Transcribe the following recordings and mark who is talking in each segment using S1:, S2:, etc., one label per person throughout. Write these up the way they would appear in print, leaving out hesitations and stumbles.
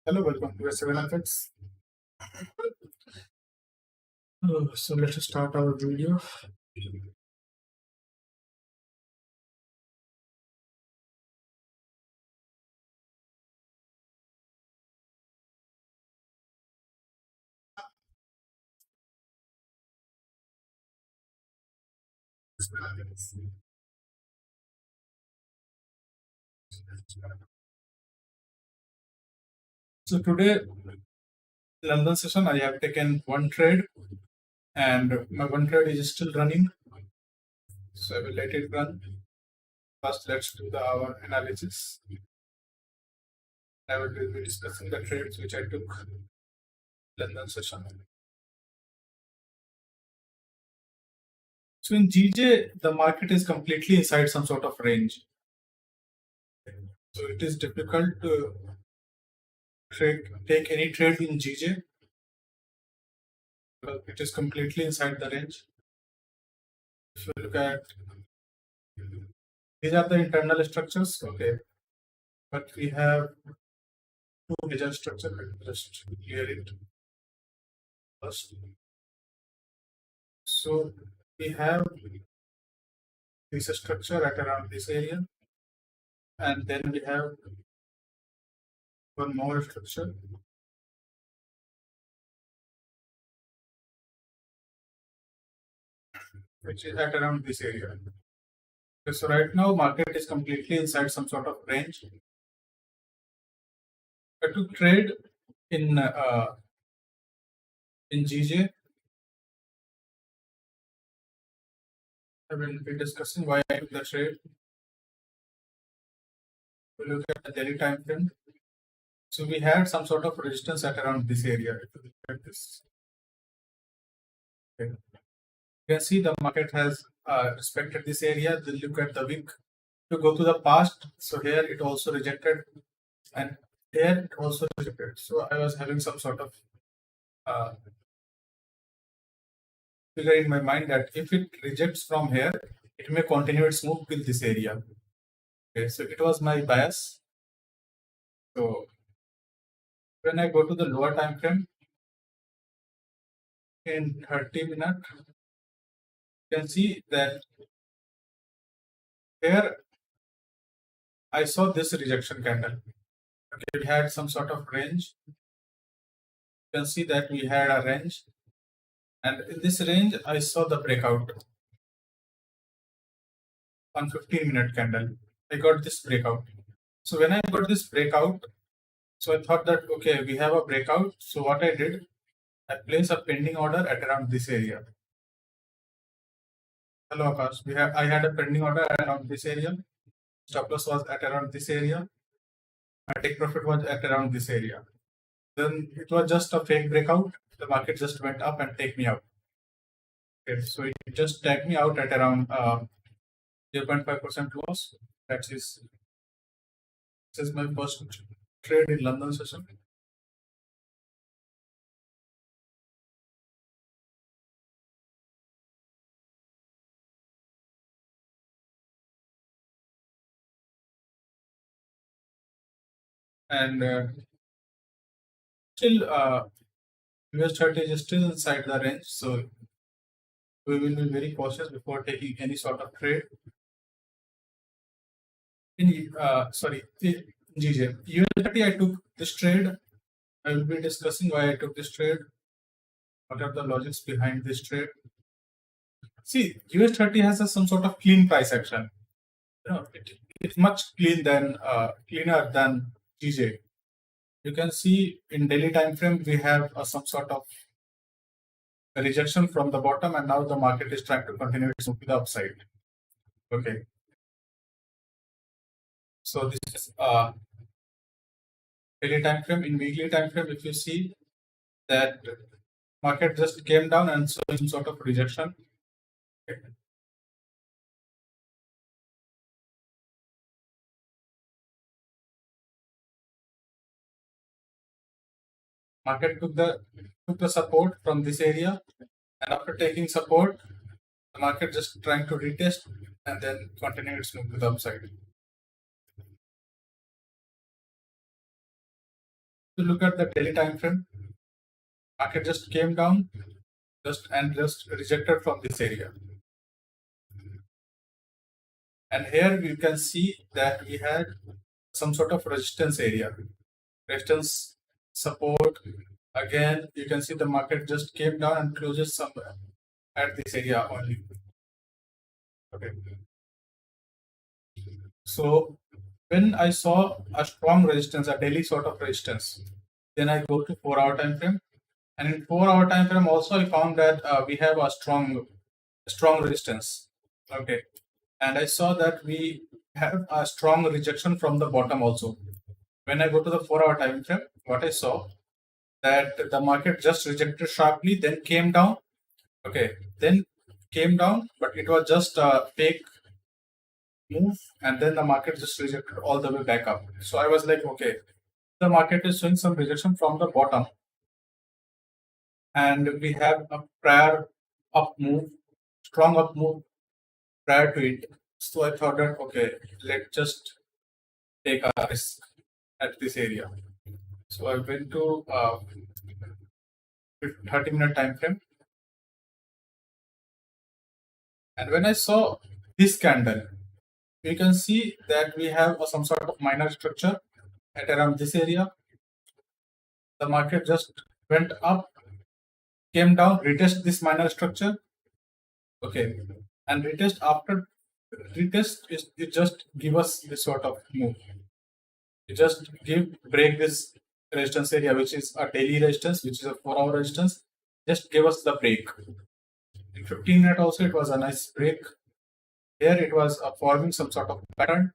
S1: Hello, welcome to S7 Effects. So let's start our video. So today, London session, I have taken one trade, and my one trade is still running. So I will let it run. First, let's do our analysis. I will be discussing the trades which I took London session. So in GJ, the market is completely inside some sort of range. So it is difficult to take any trade in GJ. It is completely inside the range. If you look at these are the internal structures, okay, but we have two major structures. Let me just clear it first. So we have this structure at around this area, and then we have one more structure which is at around this area. Okay, so right now market is completely inside some sort of range. But to trade in GJ, I will be discussing why I took the trade. We look at the daily time frame. So we had some sort of resistance at around this area. If you look at this, okay. You can see the market has respected this area. Then look at the week. To go to the past, so here it also rejected, and here it also rejected. So I was having some sort of uh, figure in my mind that if it rejects from here, it may continue its move till this area. Okay, so it was my bias. So when I go to the lower time frame in 30 minutes, you can see that here I saw this rejection candle. Okay, we had some sort of range. You can see that we had a range, and in this range I saw the breakout on 15-minute candle. I got this breakout. So when I got this breakout, so I thought that okay, we have a breakout. So what I did, I placed a pending order at around this area. Hello Akash, I had a pending order at around this area. Stop loss was at around this area. My take profit was at around this area. Then it was just a fake breakout. The market just went up and take me out. Okay, so it just tagged me out at around 0.5% loss. This is my first trade in London session. And still US 30 is still inside the range, so we will be very cautious before taking any sort of trade. In GJ US 30 I took this trade. I will be discussing why I took this trade, what are the logics behind this trade. See, US 30 has some sort of clean price action. It's much cleaner than GJ. You can see in daily time frame we have some sort of a rejection from the bottom, and now the market is trying to continue its move to the upside. Okay, so this is daily time frame. In weekly time frame, if you see that market just came down and saw some sort of rejection. Okay. Market took the support from this area, and after taking support, the market just trying to retest and then continue its move to the upside. To look at the daily time frame, market just came down just rejected from this area. And here you can see that we had some sort of resistance area, resistance support. Again, you can see the market just came down and closes somewhere at this area only. Okay. So when I saw a strong resistance, a daily sort of resistance, then I go to 4 hour time frame. And in 4 hour time frame also I found that we have a strong resistance. Okay. And I saw that we have a strong rejection from the bottom also. When I go to the 4 hour time frame, what I saw that the market just rejected sharply, then came down. Okay, then came down, but it was just a fake move, and then the market just rejected all the way back up. So I was like, okay, the market is showing some rejection from the bottom, and we have a prior up move, strong up move prior to it. So I thought that okay, let's just take a risk at this area. So I went to 30-minute time frame, and when I saw this candle, you can see that we have some sort of minor structure at around this area. The market just went up, came down, retest this minor structure. Okay, and retest after retest it just give us this sort of move. It just break this resistance area, which is a daily resistance, which is a 4 hour resistance. Just give us the break. In 15 minute also it was a nice break. Here it was forming some sort of pattern.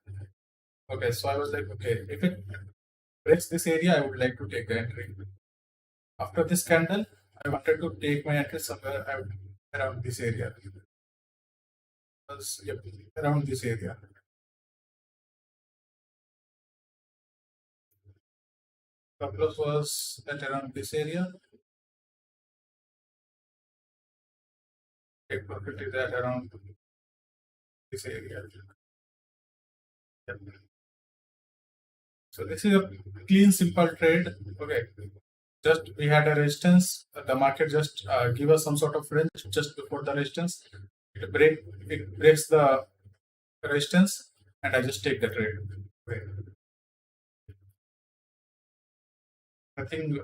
S1: Okay, so I was like, okay, if it breaks this area, I would like to take the entry. After this candle, I wanted to take my entry somewhere around this area. Yep, around this area. Stop loss was at around this area. Take profit is at around this area. Yep. So this is a clean, simple trade. Okay, just we had a resistance. The market just give us some sort of range just before the resistance. It breaks the resistance, and I just take the trade. Okay. Nothing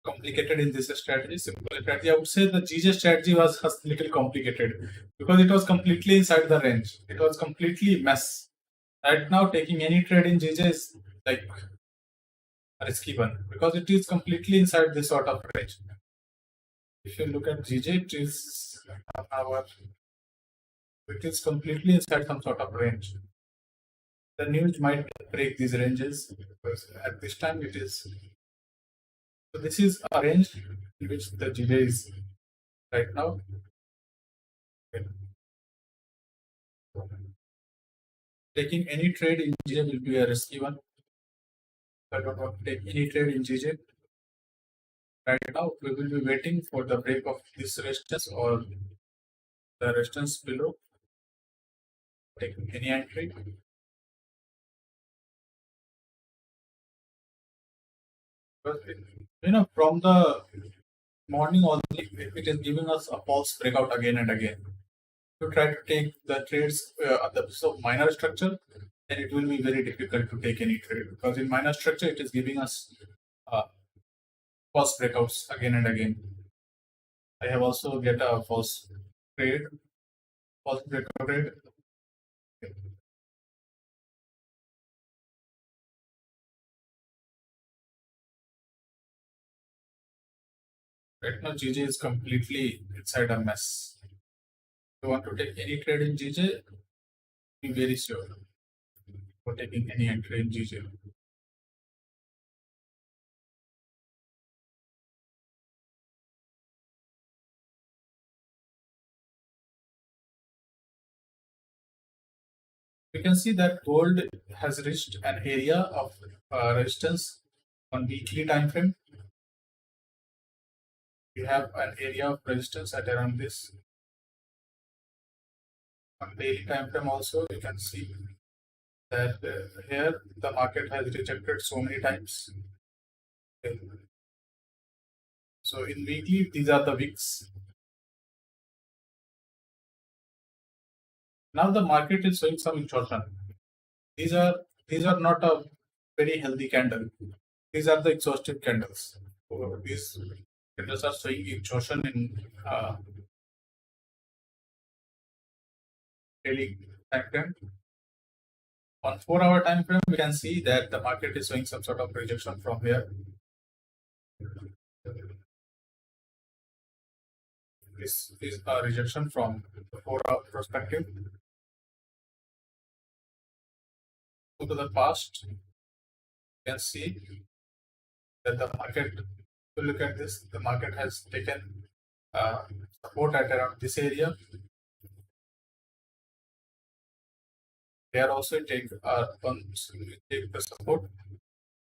S1: complicated in this strategy. Simple strategy. I would say the GJ strategy was a little complicated because it was completely inside the range. It was completely mess. Right now, taking any trade in GJ is like a risky one because it is completely inside this sort of range. If you look at GJ, it is completely inside some sort of range. The news might break these ranges because at this time it is. So this is a range in which the GJ is right now. Taking any trade in GJ will be a risky one. I don't want to take any trade in GJ. Right now, we will be waiting for the break of this resistance or the resistance below. Taking any entry. But from the morning only, it is giving us a false breakout again and again. To try to take the trades at the minor structure, then it will be very difficult to take any trade because in minor structure it is giving us false breakouts again and again. I have also get a false breakout trade. Right now GJ is completely inside a mess. If you want to take any trade in GJ, be very sure for taking any entry in GJ. We can see that gold has reached an area of resistance on weekly time frame. We have an area of resistance at around this. On daily time frame also, you can see that here the market has rejected so many times. Okay. So in weekly, these are the wicks. Now the market is showing some exhaustion. These are these are not a very healthy candle. These are the exhaustive candles. So these candles are showing exhaustion in daily time frame. On 4 hour time frame, we can see that the market is showing some sort of rejection from here. This is a rejection from the 4 hour perspective. Go to the past, you can see that the market, if you look at this, the market has taken uh, support at around this area. Here also take the support.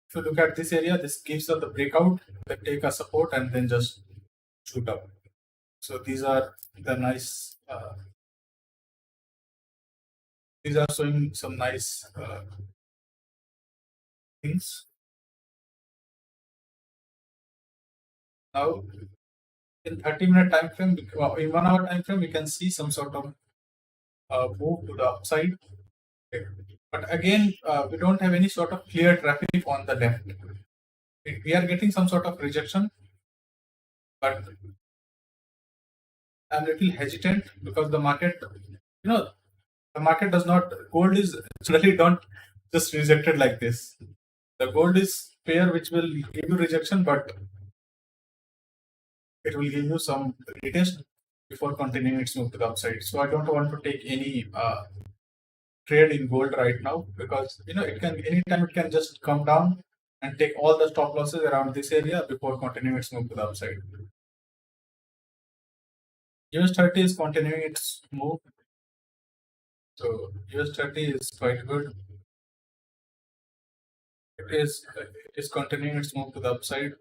S1: If you look at this area, this gives us the breakout, they take a support and then just shoot up. So these are the nice. These are showing some nice things. Now, in 30-minute time frame, in 1 hour time frame, we can see some sort of move to the upside. Okay. But again, we don't have any sort of clear traffic on the left. We are getting some sort of rejection, but I'm a little hesitant because the market, the market does not, gold is generally don't just rejected like this. The gold is pair which will give you rejection, but it will give you some retest before continuing its move to the upside. So I don't want to take any trade in gold right now because it can anytime it can just come down and take all the stop losses around this area before continuing its move to the upside. US 30 is continuing its move. So US 30 is quite good. It is continuing its move to the upside.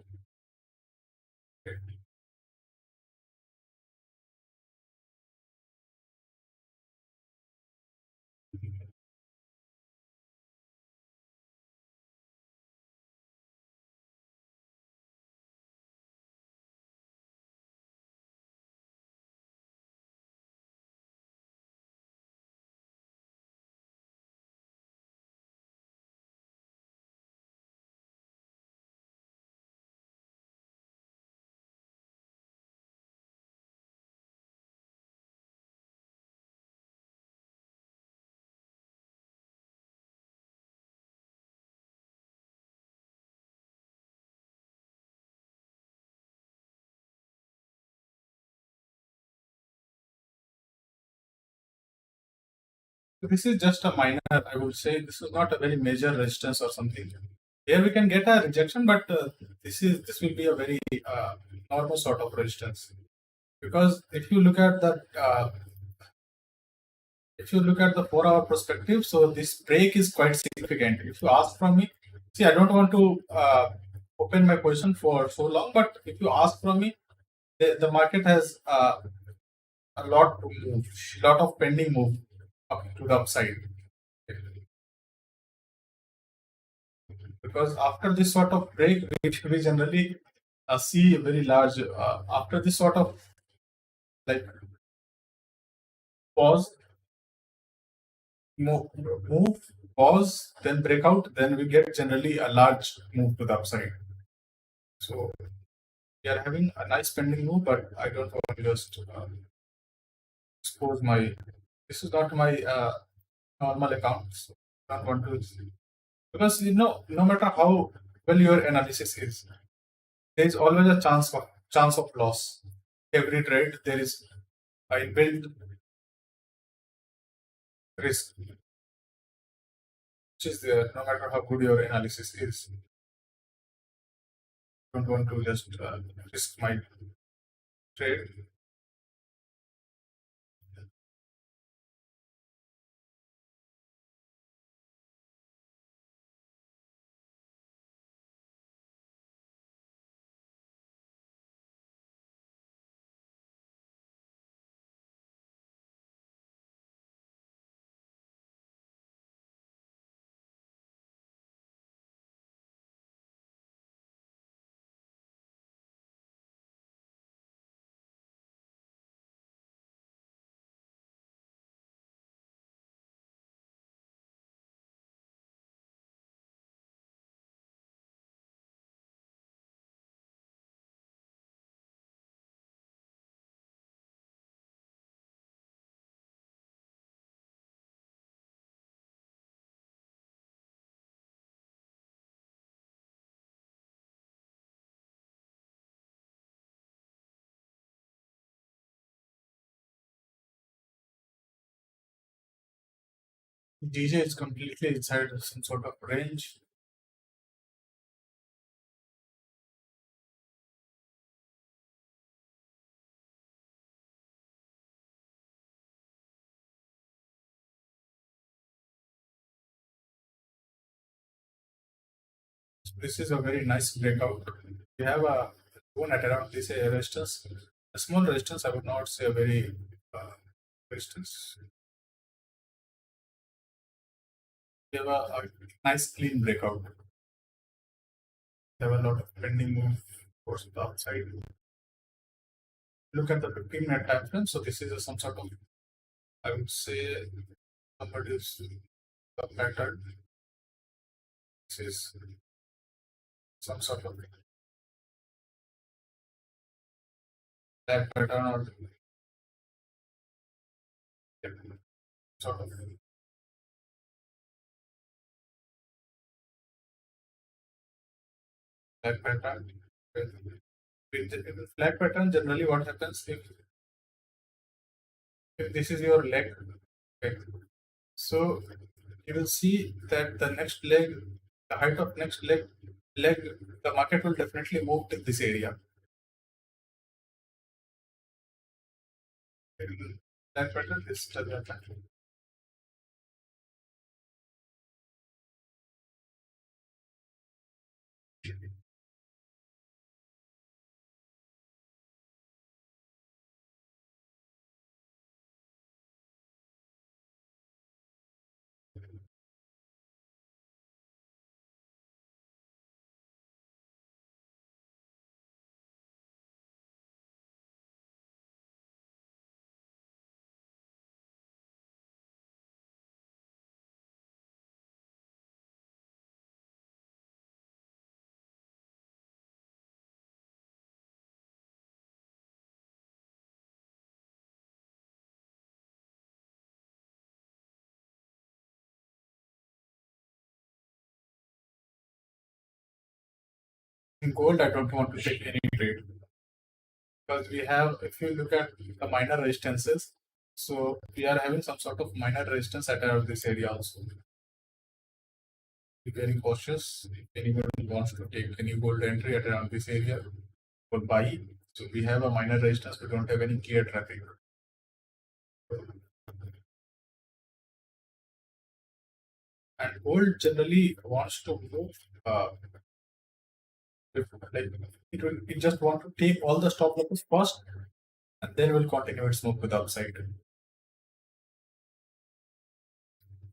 S1: This is just a minor, I would say. This is not a very major resistance or something. Here we can get a rejection, but this will be a very normal sort of resistance. Because if you look at the 4 hour perspective, so this break is quite significant. If you ask from me, see, I don't want to open my position for so long, but if you ask from me, the market has a lot to move, lot of pending move up to the upside. Because after this sort of break, we generally see a very large, after this sort of like pause, move, pause, then breakout, then we get generally a large move to the upside. So we are having a nice pending move, but I don't want to just expose my. This is not my normal account. So I don't want to because no matter how well your analysis is, there is always a chance of loss. Every trade there is inbuilt risk, which is there no matter how good your analysis is. Don't want to just risk my trade. DJ is completely inside some sort of range. This is a very nice breakout. We have a one at around this resistance. A small resistance, I would not say a very resistance. We have a nice clean breakout. We have a lot of pending move towards the upside. Look at the 15-minute time frame. So this is some sort of, I would say, somebody's pattern. This is some sort of black pattern or yeah, sort of black pattern. With the flag pattern, generally what happens if this is your leg, okay, so you will see that the next leg, the height of next leg, the market will definitely move to this area. Flag pattern is the pattern. In gold, I don't want to take any trade because we have, if you look at the minor resistances, so we are having some sort of minor resistance at around this area also. Be very cautious. If anybody wants to take any gold entry at around this area or buy, so we have a minor resistance. We don't have any clear traffic. And gold generally wants to move. Like it just want to take all the stop losses first, and then will continue its move with the upside.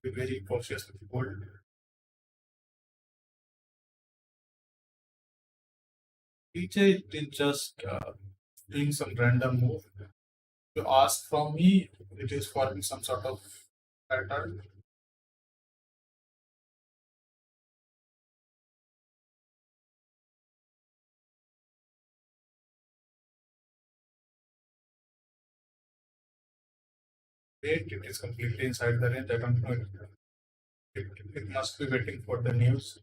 S1: Be very cautious with gold. DJ is just doing some random move. You ask from me, it is forming some sort of pattern. Wait, it is completely inside the range. I don't know. It must be waiting for the news.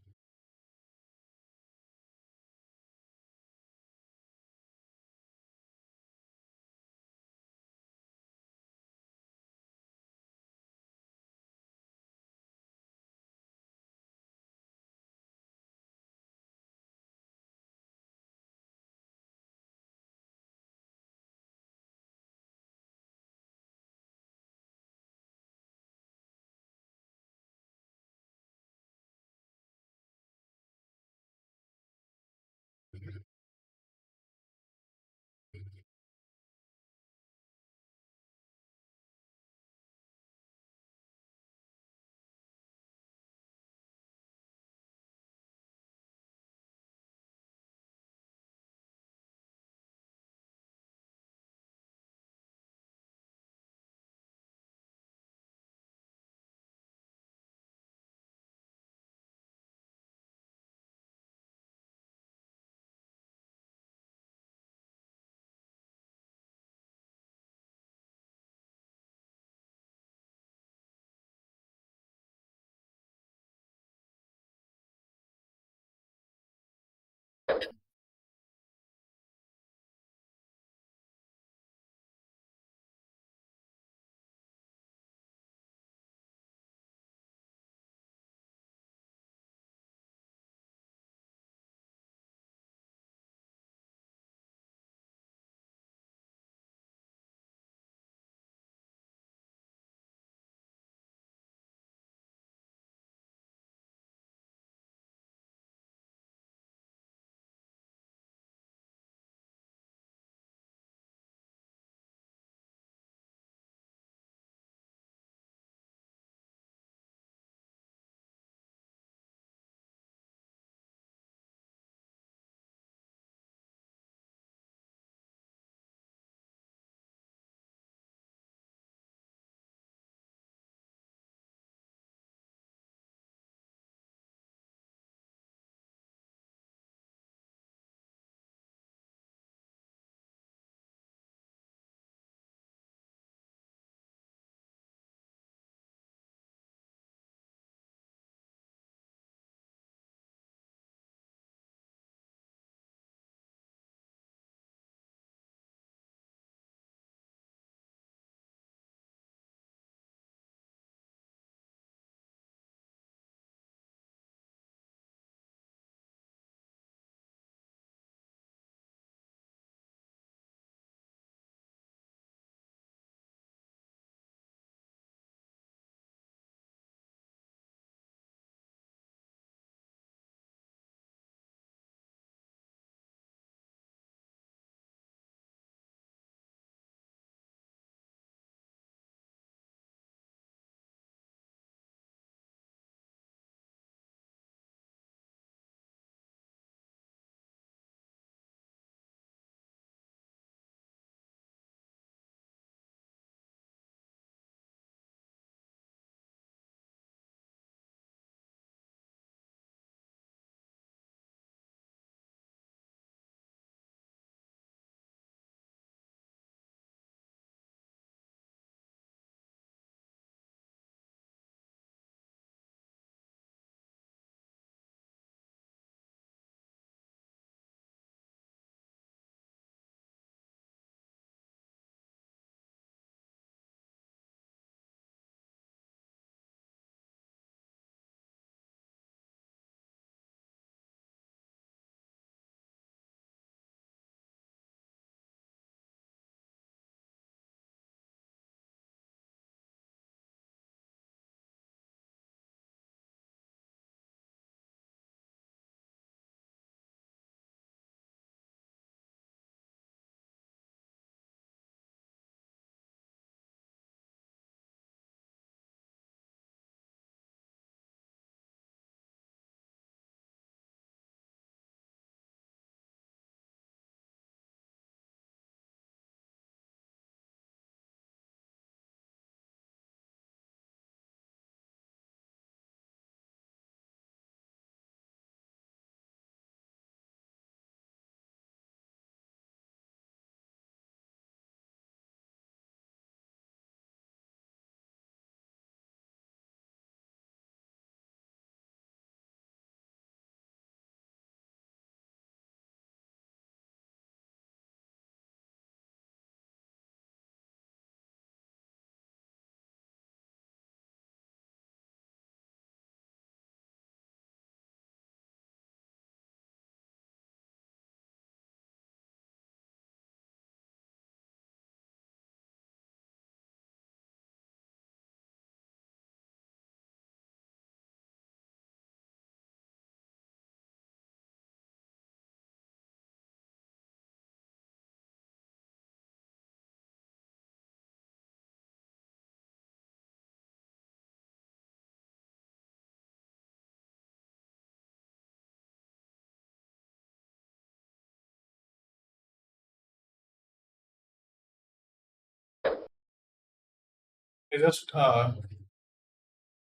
S1: I just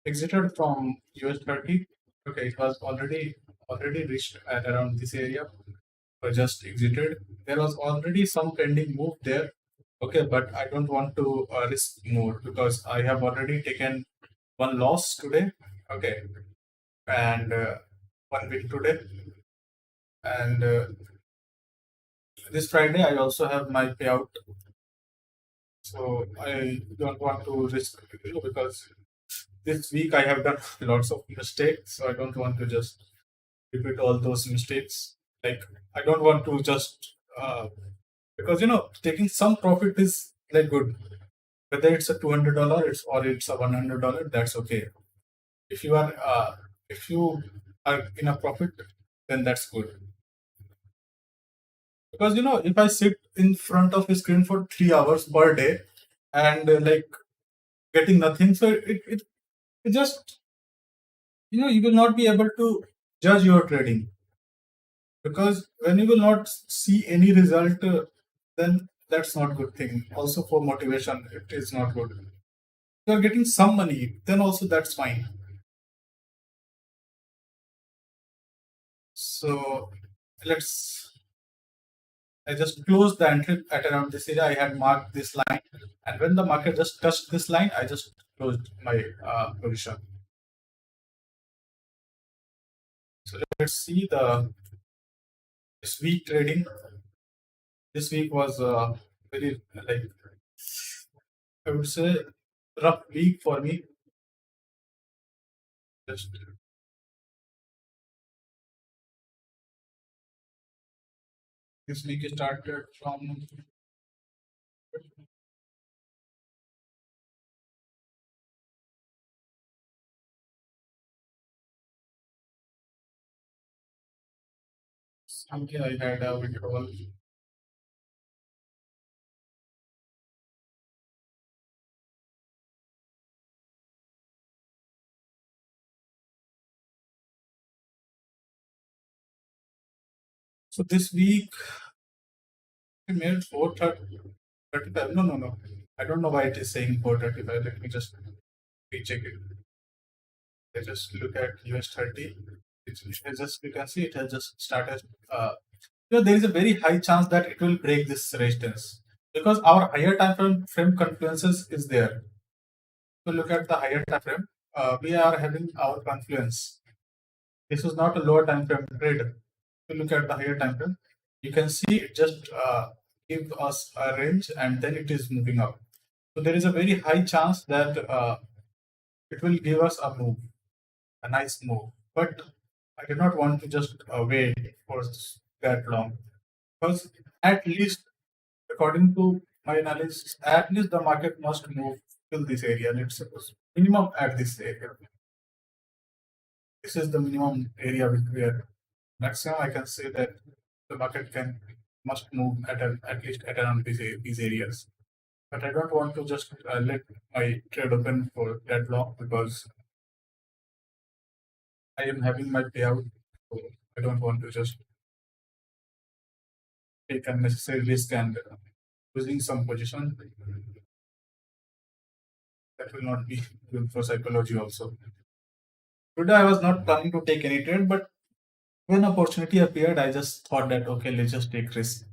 S1: exited from US 30. Okay, it was already reached at around this area. I just exited. There was already some pending move there. Okay, but I don't want to risk more because I have already taken one loss today. Okay, and one win today. And this Friday I also have my payout, so I don't want to risk, because this week I have done lots of mistakes, so I don't want to just repeat all those mistakes. Like, I don't want to just because taking some profit is like good, whether it's a $200 or it's a $100, that's okay. If you are in a profit, then that's good. Because if I sit in front of a screen for 3 hours per day and like getting nothing, so it just you will not be able to judge your trading, because when you will not see any result, then that's not good thing. Also for motivation, it is not good. If you are getting some money, then also that's fine. So let's I just closed the entry at around this area. I had marked this line, and when the market just touched this line, I just closed my position. So let's see the this week trading. This week was very, like, I would say, rough week for me. Just this week started from Sunday. I had a withdrawal. So this week we made 435. No, no, no. I don't know why it is saying 435. Let me just recheck it. I just look at US 30. It has just, you can see it has just started. There is a very high chance that it will break this resistance, because our higher time frame confluences is there. So look at the higher time frame. We are having our confluence. This is not a lower time frame trade. If you look at the higher time frame, you can see it just give us a range and then it is moving up. So there is a very high chance that it will give us a move, a nice move. But I do not want to just wait for that long, because at least, according to my analysis, at least the market must move till this area. Let's suppose minimum at this area. This is the minimum area where maximum I can say that the market can must move at least at around these areas. But I don't want to just let my trade open for that long, because I am having my payout. So I don't want to just take unnecessary risk and losing some position. That will not be good for psychology also. Today I was not planning to take any trade, but when opportunity appeared, I just thought that okay, let's just take risk.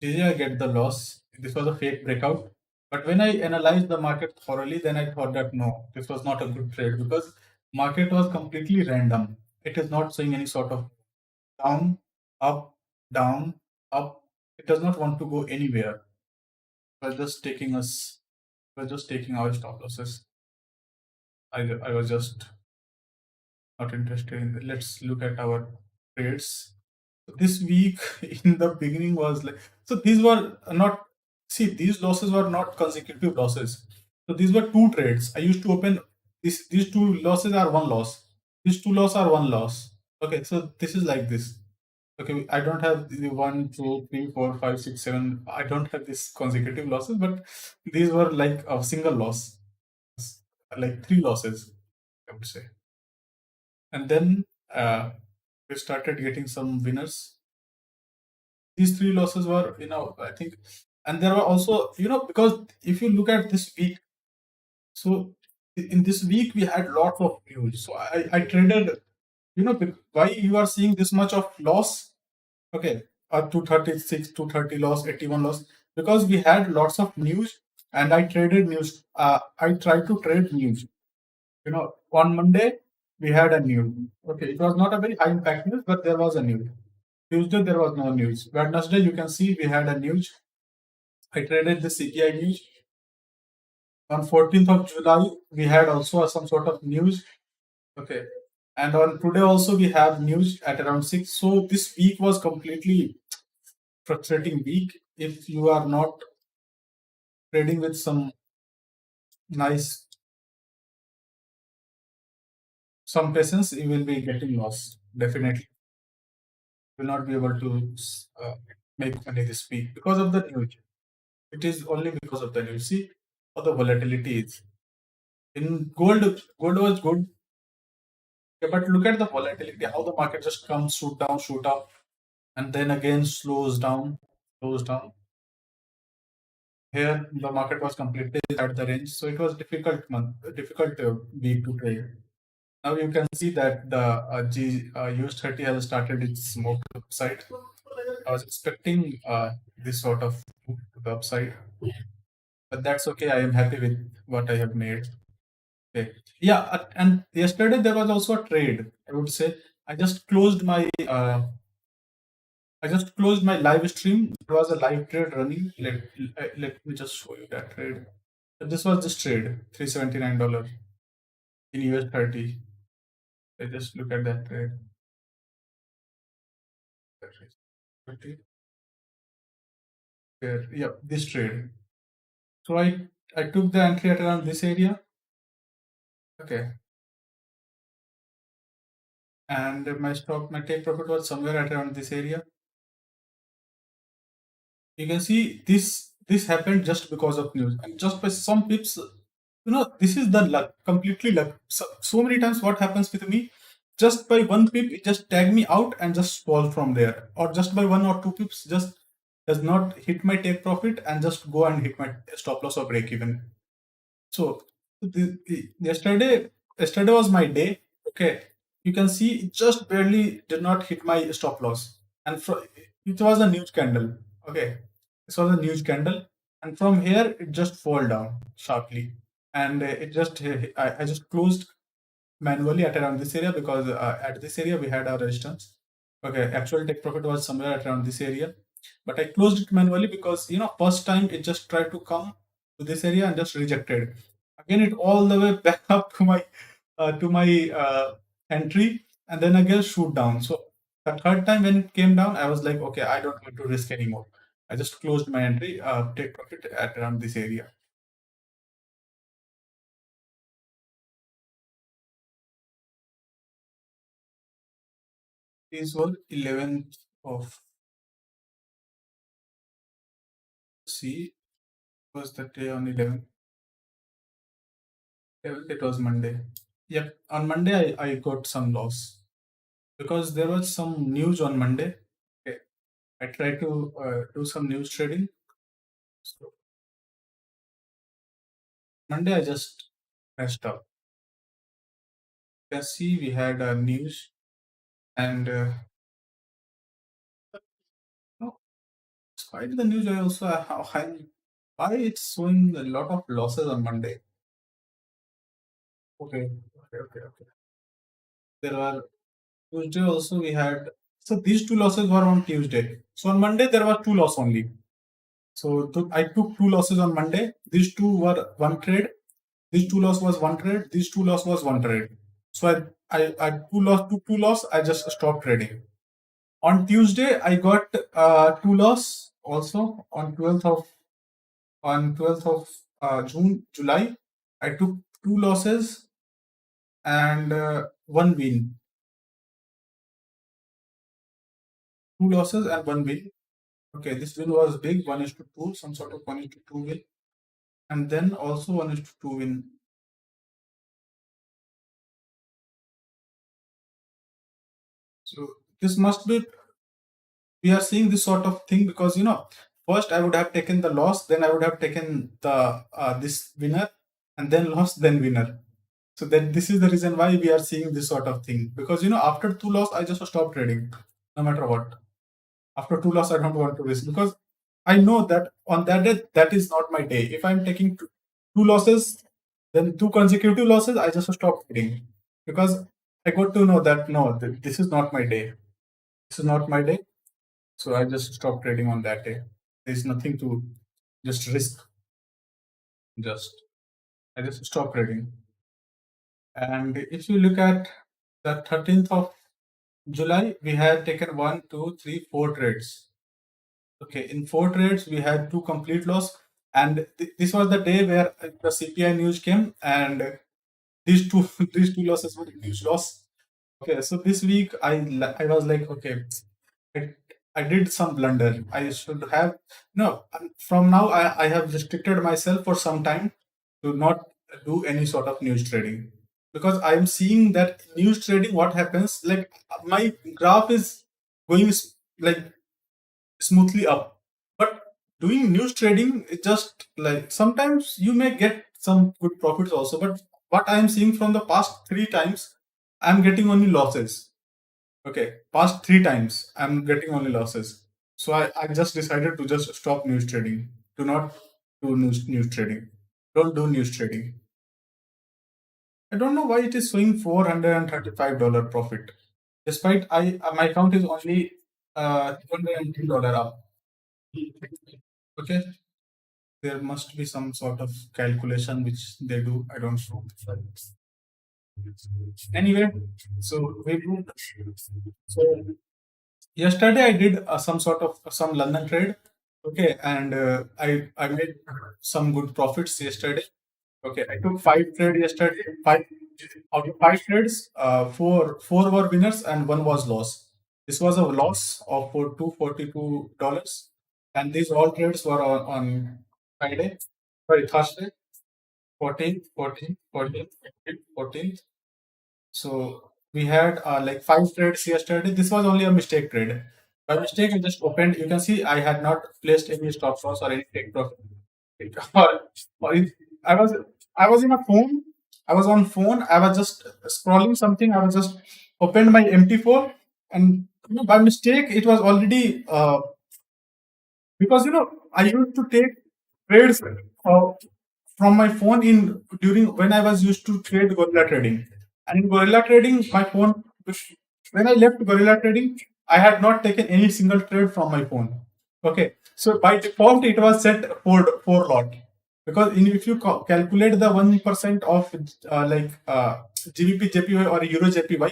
S1: Did I get the loss? This was a fake breakout. But when I analyzed the market thoroughly, then I thought that no, this was not a good trade, because market was completely random. It is not showing any sort of down, up, down, up. It does not want to go anywhere. It was just taking us. It was just taking our stop losses. I was just not interested in. Let's look at our trades. This week in the beginning was like, so these were not, see, these losses were not consecutive losses. So these were two trades. I used to open these two losses are one loss. These two losses are one loss. Okay, so this is like this. Okay, I don't have the 1, 2, 3, 4, 5, 6, 7. I don't have these consecutive losses, but these were like a single loss, like three losses, I would say. And then we started getting some winners. These three losses were, I think And there were also, because if you look at this week, so in this week we had lots of news. So I traded, why you are seeing this much of loss? Okay, 236, 230 loss, 81 loss, because we had lots of news and I traded news. I tried to trade news. On Monday we had a news. Okay, it was not a very high impact news, but there was a news. Tuesday there was no news. Wednesday you can see we had a news. I traded the CPI news. On 14th of July we had also some sort of news. Okay, and on today also we have news at around 6. So this week was completely frustrating week. If you are not trading with some nice some patience, you will be getting lost. Definitely, will not be able to uh, make money this week because of the news. It is only because of the news. See how the volatility is. In gold, gold was good, yeah, but look at the volatility. How the market just comes, shoot down, shoot up, and then again slows down, slows down. Here, the market was completely at the range, so it was difficult week to trade. Now you can see that the US30 has started its move to the upside. I was expecting this sort of move to the upside, but that's okay. I am happy with what I have made. Okay. Yeah, and yesterday there was also a trade. I would say I just closed my live stream. There was a live trade running. Let me just show you that trade. So this was this trade, $379 in US30. I just look at that trade. Here, yeah, this trade. So I took the entry at around this area. Okay, and my take profit was somewhere at around this area. You can see this happened just because of news and just by some pips. This is the luck, completely luck. So many times what happens with me, just by one pip it just tag me out and just fall from there, or just by one or two pips just does not hit my take profit and just go and hit my stop loss or break even. So yesterday was my day. Okay, you can see it just barely did not hit my stop loss, and it was a huge candle. Okay, this was a huge candle, and from here it just fall down sharply, and I just closed manually at around this area because at this area we had our resistance. Okay, actual take profit was somewhere at around this area, but I closed it manually because first time it just tried to come to this area and just rejected. Again, it all the way back up to my entry, and then again shoot down. So the third time when it came down, I was like, okay, I don't want to risk anymore. I just closed my entry, take profit at around this area. This was 11th of C was the day on 11th. It was Monday. Yep, on Monday I got some loss because there was some news on Monday. Okay, I tried to do some news trading. So Monday I just messed up. You can see we had news and no, despite the news, I also why it's showing a lot of losses on Monday. Okay. There are Tuesday also we had, so these two losses were on Tuesday. So on Monday there were two loss only. So I took two losses on Monday. These two were one trade. These two loss was one trade. These two loss was one trade. So I took two loss. I just stopped trading. On Tuesday I got two loss also on 12th of July. I took two losses and one win. Two losses and one win. Okay, this win was big, 1:2, some sort of 1:2 win, and then also 1:2 win. So this must be we are seeing this sort of thing because first I would have taken the loss, then I would have taken the this winner, and then loss, then winner. So that this is the reason why we are seeing this sort of thing, because after two loss I just stop trading, no matter what. After two loss I don't want to risk, because I know that on that day that is not my day. If I'm taking two losses, then two consecutive losses, I just stop trading, because I got to know that no, this is not my day. This is not my day. So I just stop trading on that day. There's nothing to just risk. Just I just stop trading. And if you look at the 13th of July, we had taken one, two, three, four trades. Okay, in four trades, we had two complete loss. And this was the day where the CPI news came, and these two these two losses were huge loss. Okay, so this week I was like, okay, I, I did some blunder. I should have no. From now, I have restricted myself for some time to not do any sort of news trading, because I am seeing that news trading. What happens? Like my graph is going like smoothly up, but doing news trading, it just like sometimes you may get some good profits also. But what I am seeing from the past three times, I'm getting only losses. Okay, past three times I'm getting only losses. So I just decided to just stop news trading. Do not do news trading. Don't do news trading. I don't know why it is showing $435 profit. Despite my account is only $210 up. Okay, there must be some sort of calculation which they do. I don't know. Anyway, so we do. So yesterday I did some sort of some London trade. Okay, and I made some good profits yesterday. Okay, I took five trade yesterday. Five out of five trades, four were winners and one was loss. This was a loss of for $242, and these all trades were on Friday, sorry Thursday, 14th, 14th, 14th, 14th. So we had like five trades yesterday. This was only a mistake trade. By mistake, I just opened. You can see I had not placed any stop loss or any take profit. Or, I was I was in a phone. I was on phone. I was just scrolling something. I was just opened my MT4, and by mistake it was already because I used to take trades from my phone in during when I was used to trade gorilla trading. And in gorilla trading, my phone when I left gorilla trading, I had not taken any single trade from my phone. Okay, so by default it was set for lot, because if you calculate the 1% of GBP JPY or Euro JPY,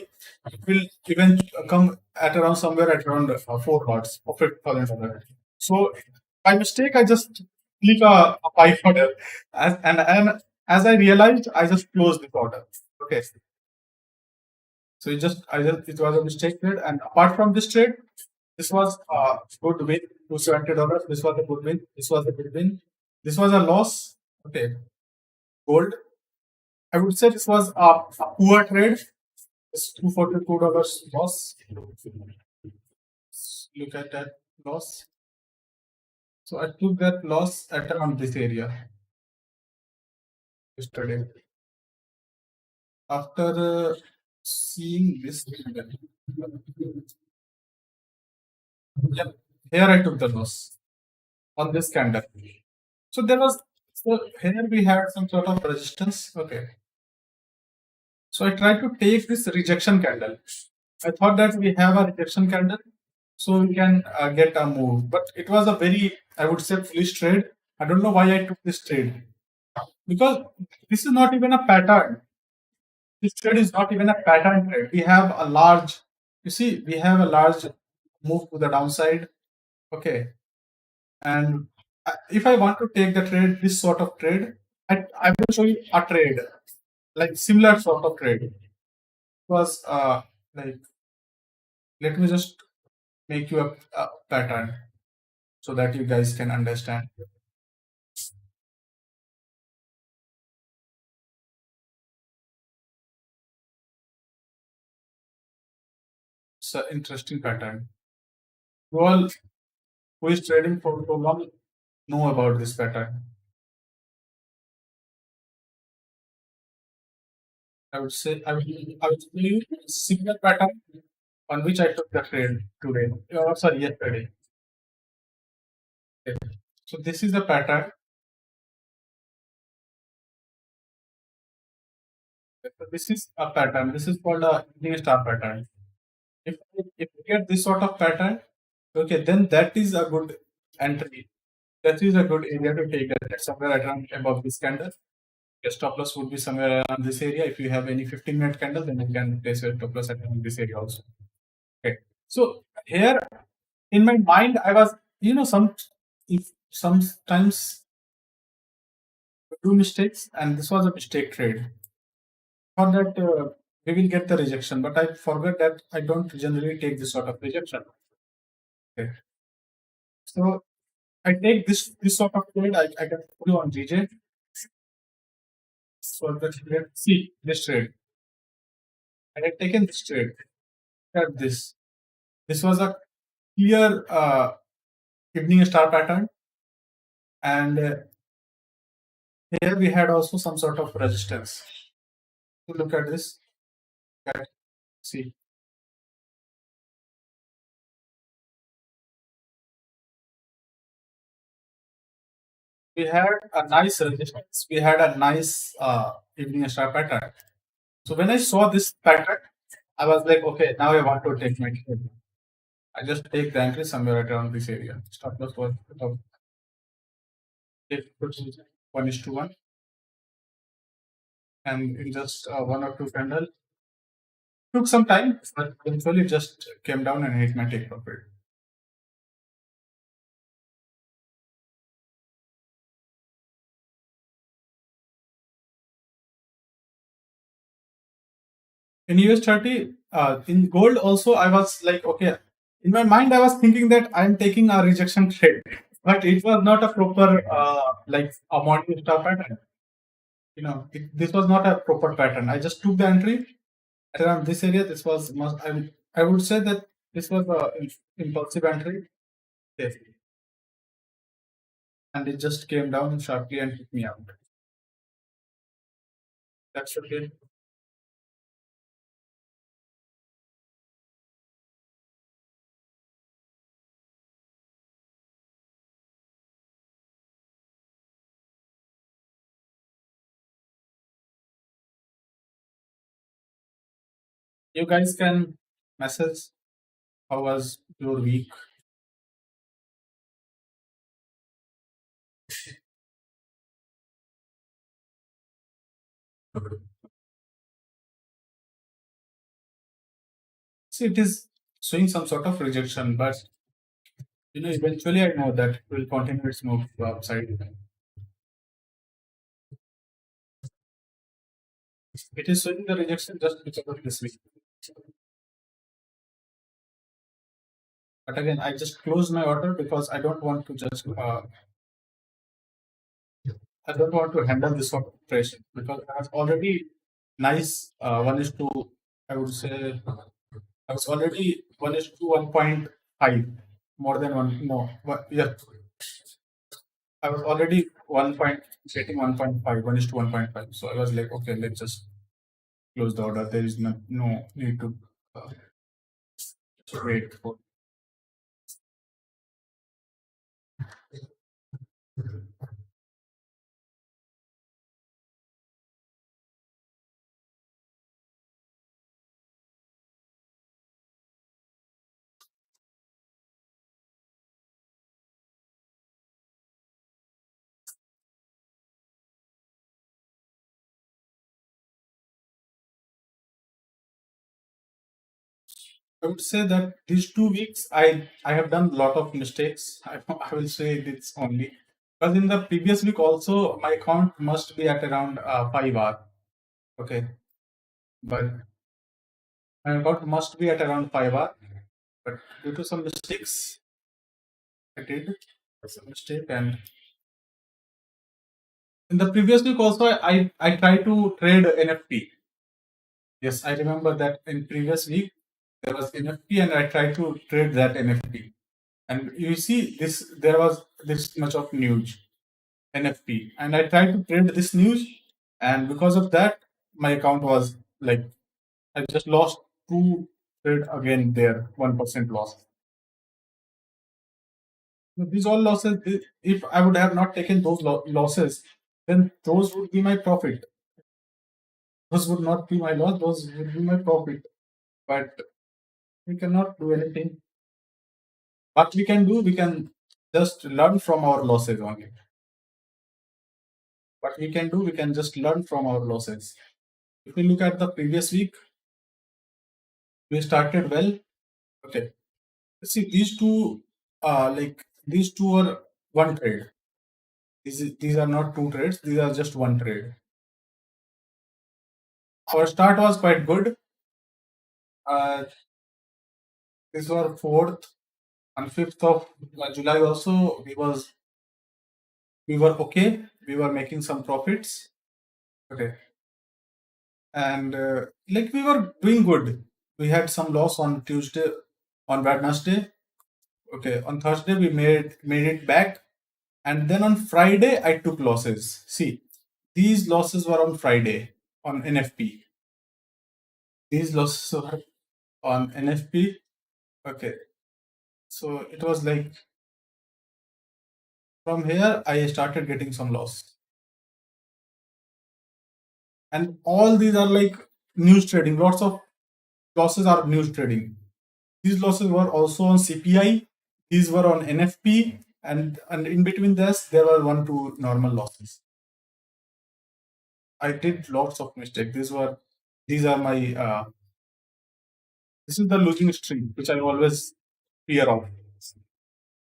S1: it will even come at around somewhere at around four lots of $50,000. So by mistake, I just click a buy order, and as I realized, I just closed the order. Okay, so it was a mistake trade, and apart from this trade, this was a good win, $270. This was a good win. This was a good win. This was a loss. Okay, gold. I would say this was a poor trade. It's $242 loss. Look at that loss. So I took that loss at around this area yesterday. After seeing this, yep, here I took the loss on this candle. So there was, so here we had some sort of resistance. Okay. So I tried to take this rejection candle. I thought that we have a rejection candle, so we can get a move. But it was a very, I would say, foolish trade. I don't know why I took this trade, because this is not even a pattern. This trade is not even a pattern trade. We have a large, you see, we have a large move to the downside. Okay. And if I want to take the trade, this sort of trade, I will show you a trade, like similar sort of trade. It was like, let me just make you a pattern so that you guys can understand. It's an interesting pattern. Well, who is trading for so long know about this pattern. I would tell you a similar pattern on which I took the trade today. Sorry, yesterday. Okay. So this is the pattern. So this is a pattern. This is called a evening star pattern. If you get this sort of pattern, okay, then that is a good entry. That is a good area to take it somewhere around above this candle. Your stop loss would be somewhere around this area. If you have any 15-minute candle, then you can place your stop loss around this area also. Okay. So here in my mind, I was, if sometimes we do mistakes, and this was a mistake trade. For that, we will get the rejection, but I forgot that I don't generally take this sort of rejection. Okay. So I take this sort of trade. I can put you on GJ for the trade. See this trade. I had taken this trade. At this. This was a clear evening star pattern, and here we had also some sort of resistance. So look at this. Okay. See, we had a nice resistance. We had a nice evening star pattern. So when I saw this pattern, I was like, okay, now I want to take my trade. I just take the entry somewhere around this area. Stop loss was take 1:1, and in just one or two candle took some time, but eventually just came down and hit my take profit. In US 30, in gold also, I was like, okay, in my mind, I was thinking that I'm taking a rejection trade, but it was not a proper, like a morning star pattern. This was not a proper pattern. I just took the entry around this area. This was, I would say that this was a impulsive entry, yes, and it just came down sharply and hit me out. That's okay. You guys can message how was your week. See, it is showing some sort of rejection, but eventually I know that it will continue its move to upside. It is showing the rejection just because of this week. But again, I just closed my order because I don't want to handle this sort of pressure because I was already nice 1:2. I would say I was already 1:1 1.5, more than one. No, yeah, I was already 1 point getting 1.5, 1:1.5. So I was like, okay, let's just close the order. There is no need to uh, wait for. I would say that these 2 weeks I have done a lot of mistakes. I will say this only because in the previous week also my account must be at around 5 hour. Okay, but my account must be at around 5 hour. But due to some mistakes, I did some mistake, and in the previous week also I tried to trade NFT. Yes, I remember that in previous week there was NFT and I tried to trade that NFT. And you see this, there was this much of news, NFP, and I tried to trade this news, and because of that, my account was like, I just lost two trade again there, 1% loss. So these all losses, if I would have not taken those losses, then those would be my profit. Those would not be my loss, those would be my profit. But we cannot do anything. What we can do, we can just learn from our losses only. What we can do, we can just learn from our losses. If we look at the previous week, we started well. Okay. See, these two, these two are one trade. These are not two trades. These are just one trade. Our start was quite good. Uh, this was fourth and fifth of July. Also, we were okay. We were making some profits. Okay, and like we were doing good. We had some loss on Tuesday, on Wednesday. Okay, on Thursday we made it back, and then on Friday I took losses. See, these losses were on Friday on NFP. These losses were on NFP. Okay, so it was like from here I started getting some loss, and all these are like news trading. Lots of losses are news trading. These losses were also on CPI. These were on NFP, and in between this there were one two normal losses. I did lots of mistakes. These are my this is the losing streak which I always fear of.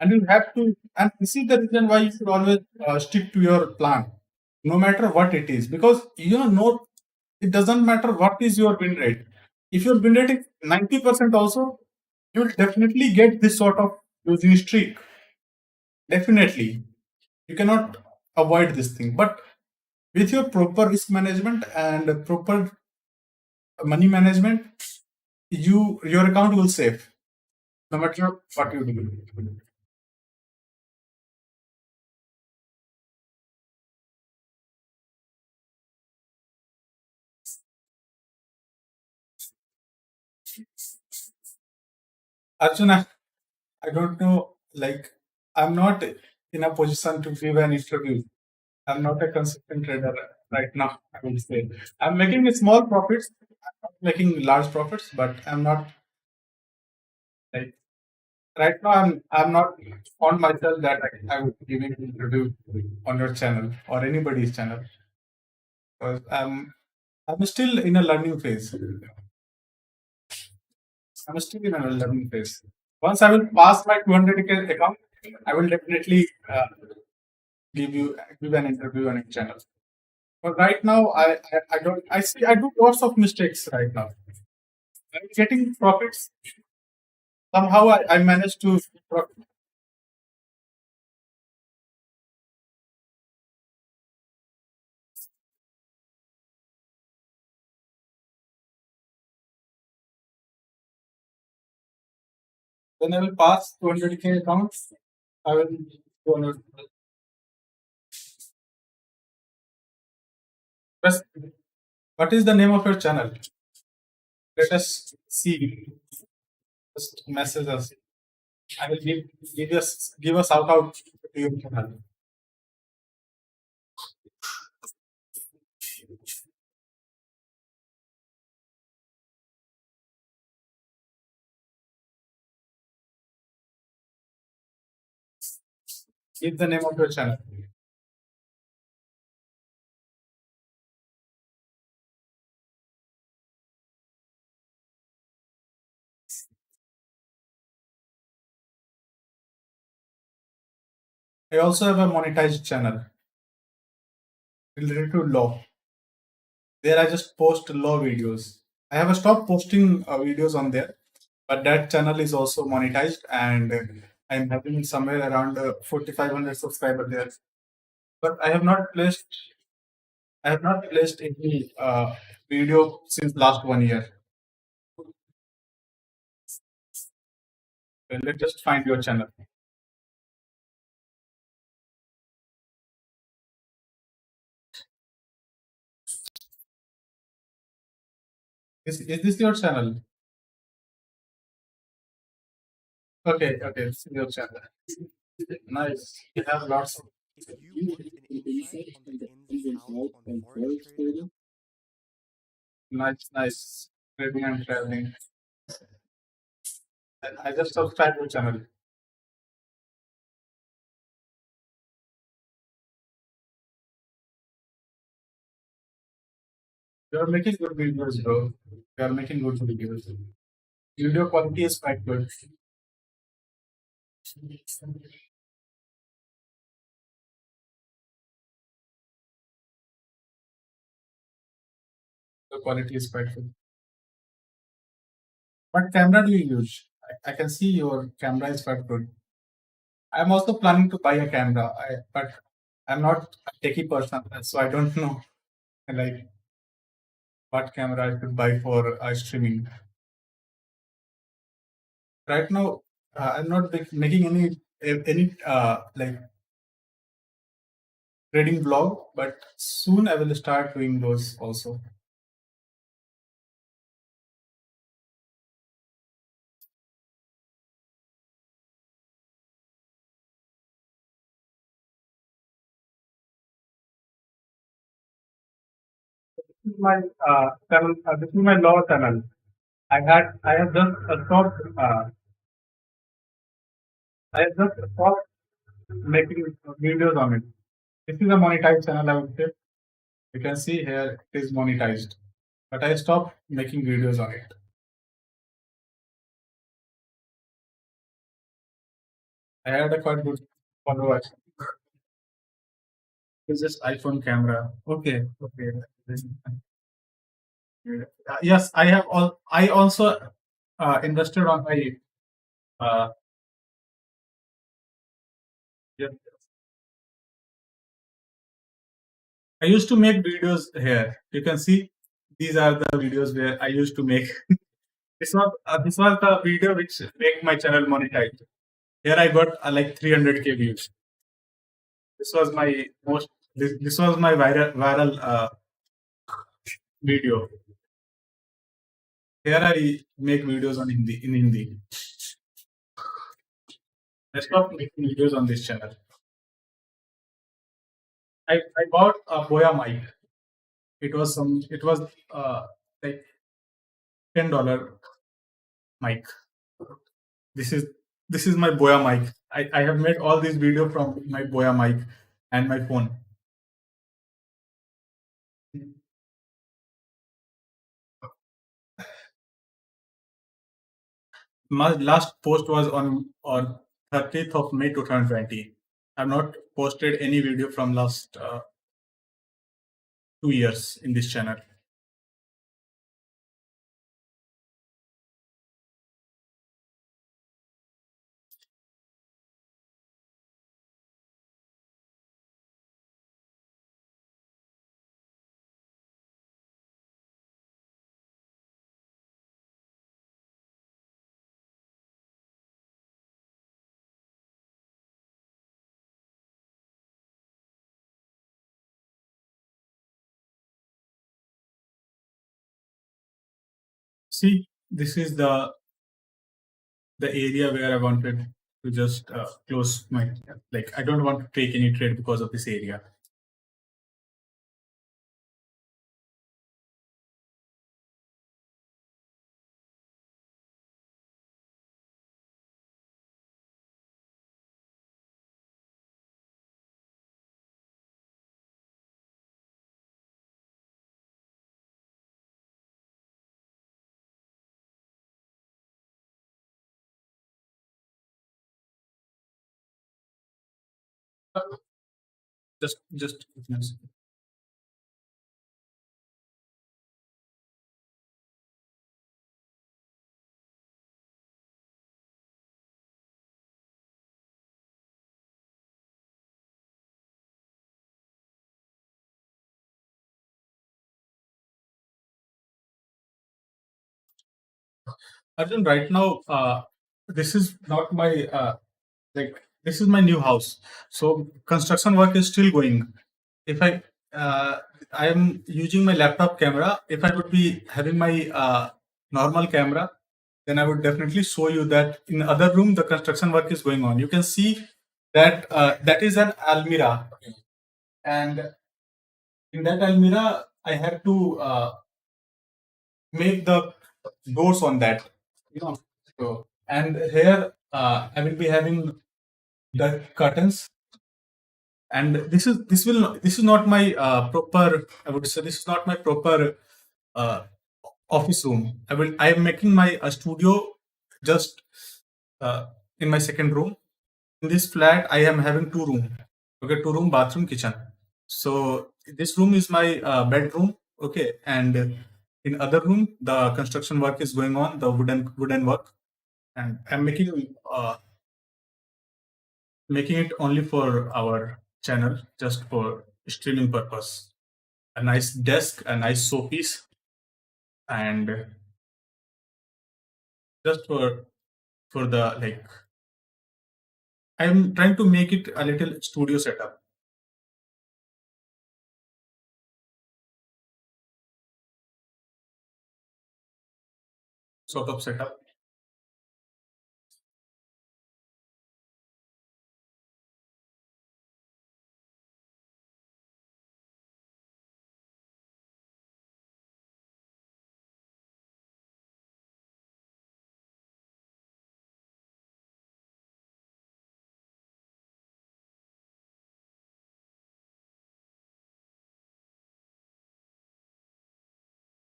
S1: And you have to, and this is the reason why you should always stick to your plan, no matter what it is, because you know it doesn't matter what is your win rate. If your win rate is 90% also, you'll definitely get this sort of losing streak. Definitely, you cannot avoid this thing. But with your proper risk management and proper money management, your account will save no matter what you do. Arjuna, I don't know. Like, I'm not in a position to give an interview. I'm not a consistent trader right now. I will say I'm making small profits, I'm not making large profits, but I'm not like right now. I'm not on myself that I would give an interview on your channel or anybody's channel because I'm still in a learning phase. I'm still in a learning phase. Once I will pass my 200K account, I will definitely give you give an interview on a channel. But right now, I don't. I see. I do lots of mistakes right now. I'm getting profits. Somehow, I managed to. When I will pass 200K accounts, I will go on. Press. What is the name of your channel? Let us see. Just message us. I will give a shout out to your channel. Give the name of your channel. I also have a monetized channel related to law. There I just post law videos. I have stopped posting videos on there, but that channel is also monetized, and I'm having somewhere around 4,500 subscribers there. But I have not placed any video since last 1 year. Well, let's just find your channel. Is this your channel? Okay, okay, this is your channel. Nice. You have lots of
S2: If you want an insight on the ins and outs on forex trading,
S1: nice, nice trading and traveling. And I just subscribe your channel. You are making good videos, bro. You are making good videos. Video quality is quite good. The quality is quite good. What camera do you use? I can see your camera is quite good. I'm also planning to buy a camera, but I'm not a techie person, so I don't know like what camera I could buy for streaming. Right now, I'm not making any like trading vlog, but soon I will start doing those also. This is my channel. This is my law channel. I have just stopped. I have just stopped making videos on it. This is a monetized channel, I would say. You can see here it is monetized, but I stopped making videos on it. I had a quite good followers. It's just iPhone camera. Okay, okay. Yes, I have all. I also invested on my. Uh, yeah, I used to make videos here. You can see these are the videos where I used to make. This was the video which make my channel monetized. Here I got like 300K views. This was my most. This was my viral video. Here I make videos on Hindi in Hindi. I stopped making videos on this channel. I bought a Boya mic. It was uh, like $10 mic. This is this is my Boya mic. I have made all these video from my Boya mic and my phone. My last post was on 30th of May 2020. I've not posted any video from last 2 years in this channel. See, this is the area where I wanted to just close my like. I don't want to take any trade because of this area. Just Arjun, right now, this is not my like this is my new house. So construction work is still going. If I uh, I am using my laptop camera. If I would be having my normal camera, then I would definitely show you that in other room the construction work is going on. You can see that that is an almirah, and in that almirah I have to make the doors on that. You know, so and here I will be having the curtains, and this is not my proper. I would say this is not my proper uh, office room. I am making my studio just uh, in my second room. In this flat, I am having two room. Okay, two room, bathroom, kitchen. So this room is my bedroom. Okay, and in other room the construction work is going on, the wooden work, and I'm making it only for our channel, just for streaming purpose. A nice desk, a nice showpiece, and just for the like I'm trying to make it a little studio setup sort of setup.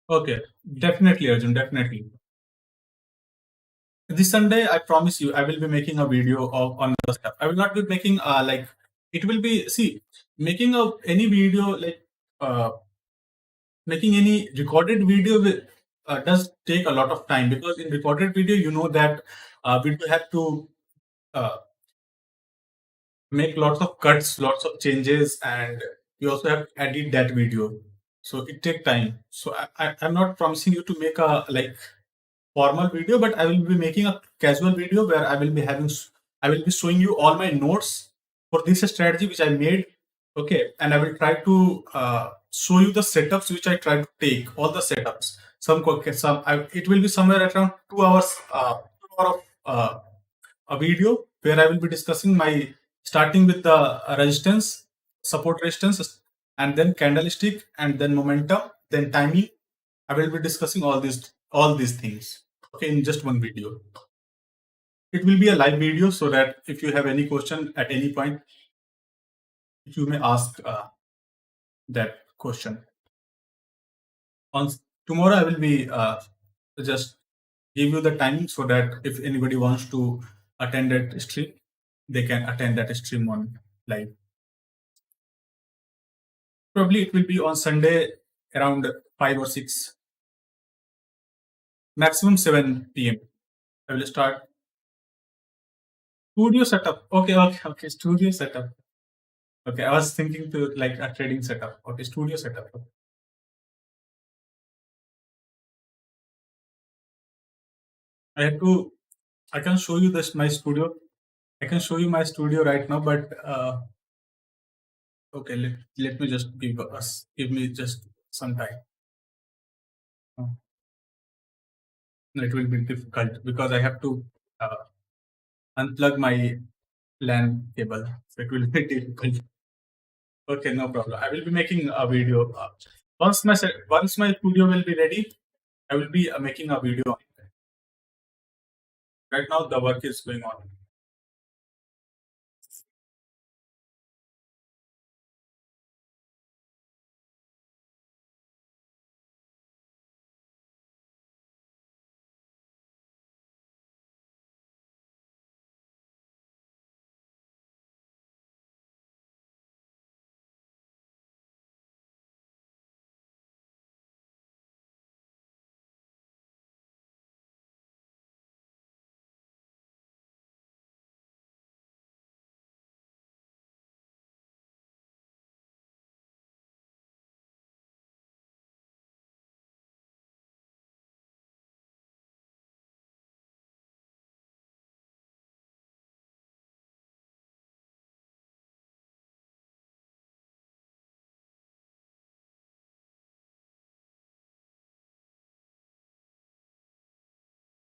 S1: Okay, definitely, Arjun, definitely. This Sunday, I promise you, I will be making a video of on the setup. I will not be making like it will be see making a any video like uh, making any recorded video does take a lot of time, because in recorded video you know that we do have to uh, make lots of cuts, lots of changes, and you also have to edit that video. So it take time. So I'm not promising you to make a like formal video, but I will be making a casual video where I will be showing you all my notes for this strategy which I made. Okay, and I will try to show you the setups which I try to take, all the setups. It will be somewhere around 2 hours, 2 hour of a video where I will be discussing my starting with the resistance, support resistance, and then candlestick, and then momentum, then timing. I will be discussing all these things. Okay, in just one video. It will be a live video so that if you have any question at any point, you may ask that question. On tomorrow, I will be just give you the timing so that if anybody wants to attend that stream, they can attend that stream on live. Probably it will be on Sunday around 5 or 6, maximum 7 p.m. I will start studio setup. Okay, okay, okay. Studio setup. Okay, I was thinking to like a trading setup. Okay, studio setup. I have to. I can show you this my studio. I can show you my studio right now, but okay. Let me just give me just some time. Uh, It will be difficult because I have to uh, unplug my LAN cable. So it will be difficult. Okay, no problem. I will be making a video. Once my studio will be ready, I will be making a video. Right now, the work is going on.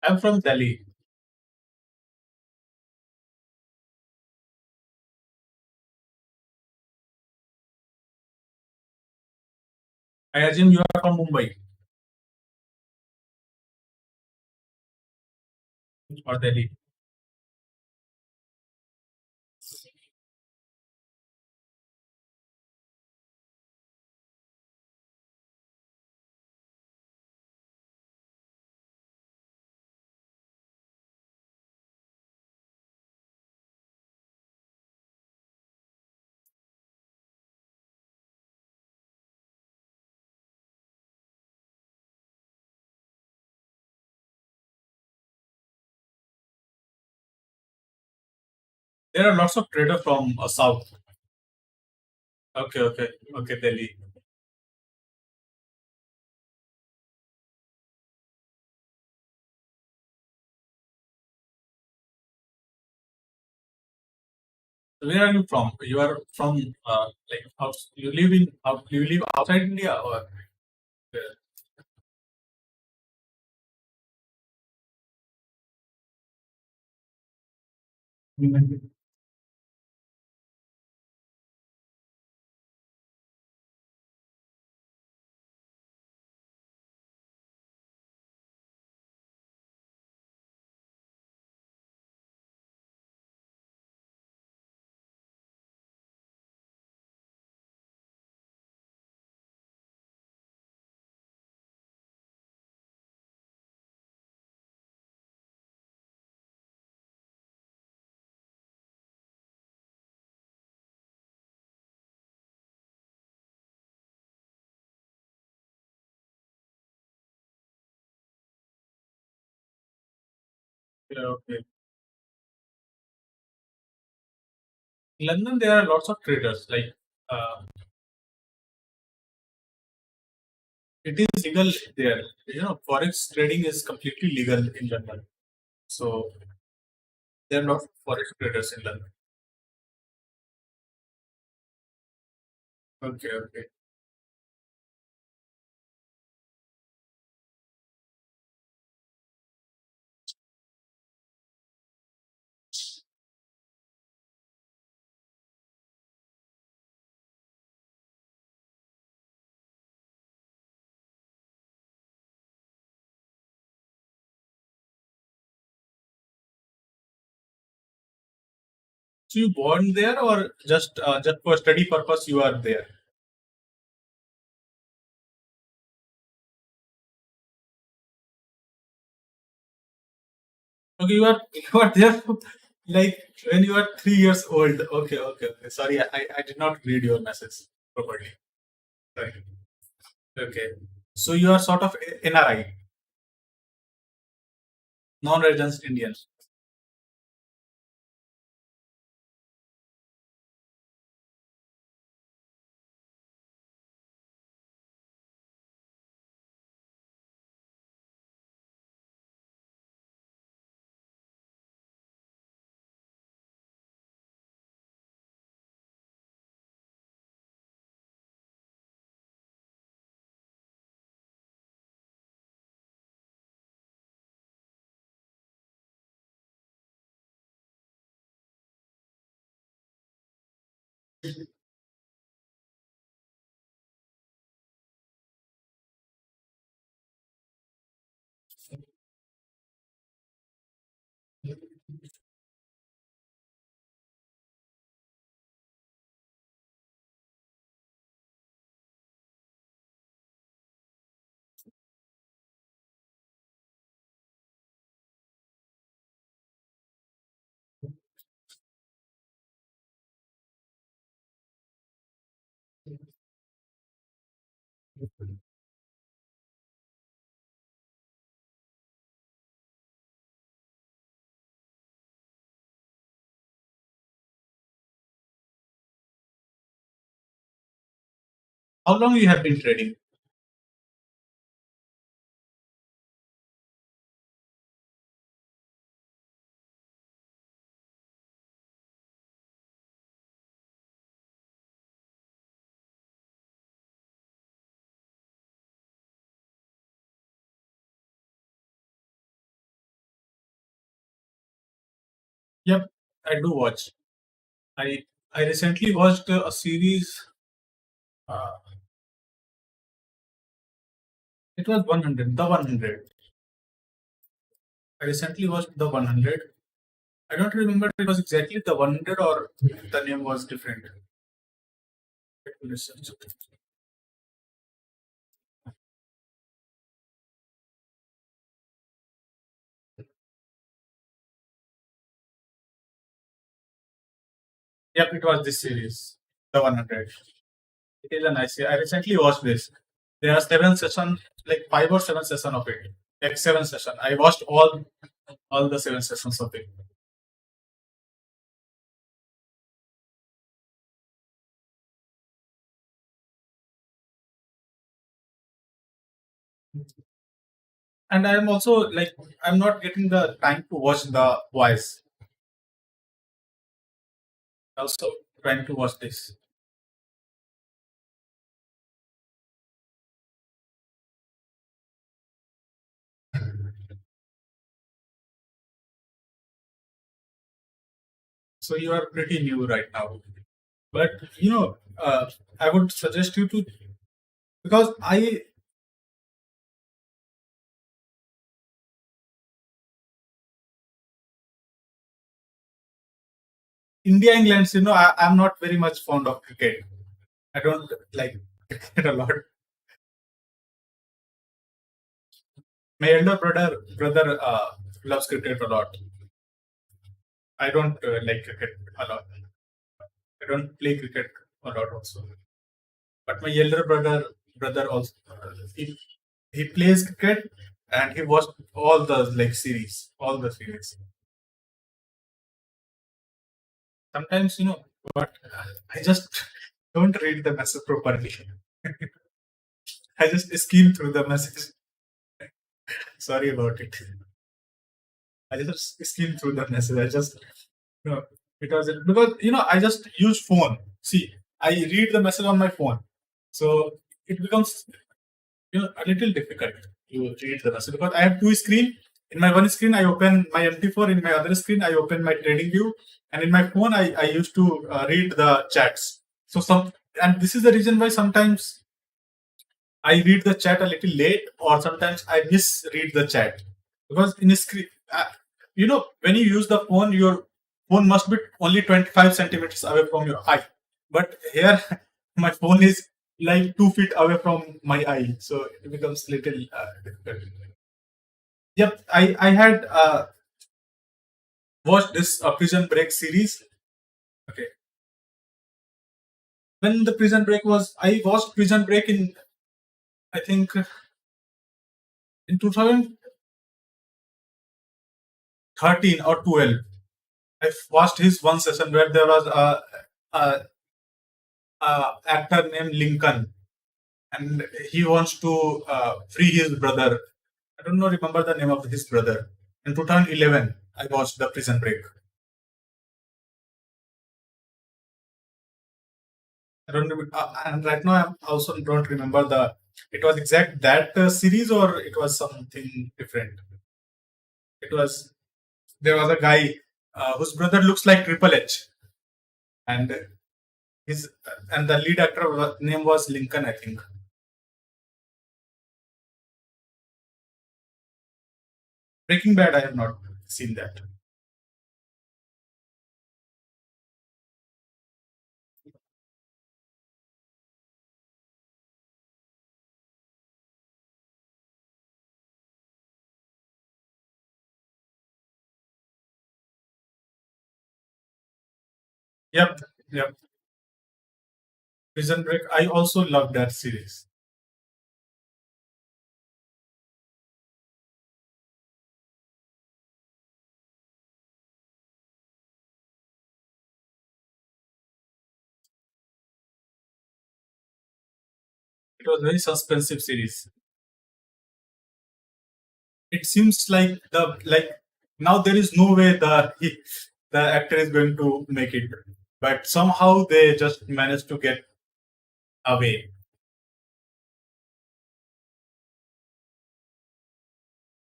S1: I'm from Delhi. I assume you are from Mumbai or Delhi. There are lots of traders from South. Okay, okay, okay, Delhi. Where are you from? You are from like you live in you live outside India or where? Mhm. Yeah, okay. In London, there are lots of traders. Like it is legal there. Forex trading is completely legal in London. So there are lots of forex traders in London. Okay, okay. So you born there or just for study purpose you are there? Okay, you are there like when you are 3 years old. Okay, okay, okay. Sorry, I did not read your message properly. Sorry. Okay. So you are sort of NRI, non-resident Indian. How long you have been trading? Yep, I do watch. I I recently watched a series. Uh, it was 100, the 100. I recently watched the 100. I don't remember it was exactly the 100 or the name was different. Let me research it. Yep, it was this series, the 100. It is a nice series. I recently watched this. There are seven session, like 5 or 7 session of it. Like 7 session. I watched all the 7 sessions of it. And I'm also like I'm not getting the time to watch the voice. Also trying to watch this. So you are pretty new right now. But I would suggest you to because I India England, I'm not very much fond of cricket. I don't like cricket a lot. My elder brother loves cricket a lot. I don't like cricket a lot. I don't play cricket a lot also. But my elder brother also he plays cricket and he watched all the like series, all the series. Sometimes but I just don't read the message properly. I just skim through the message. Sorry about it. I just skim through the message. I just no, because I just use phone. See, I read the message on my phone, so it becomes a little difficult to read the message because I have two screen. In my one screen, I open my MT4. In my other screen, I open my trading view, and in my phone, I used to read the chats. So and this is the reason why sometimes I read the chat a little late, or sometimes I misread the chat because in a screen, when you use the phone, your phone must be only 25 centimeters away from your eye. But here, my phone is like 2 feet away from my eye, so it becomes little difficult. Yep, I had watched this Prison Break series. Okay, when the Prison Break was, I watched Prison Break in I think in 2013 or 12. I watched his one session where there was a actor named Lincoln, and he wants to free his brother. I don't know, remember the name of his brother. In 2011, I watched the Prison Break. I don't remember, and right now I also don't remember the. It was exact that series or it was something different. It was there was a guy whose brother looks like Triple H, and his and the lead actor name was Lincoln, I think. Breaking Bad, I have not seen that. Yep, yep. Prison Break. I also love that series. It was very suspensive series. It seems like now there is no way the actor is going to make it, but somehow they just managed to get away.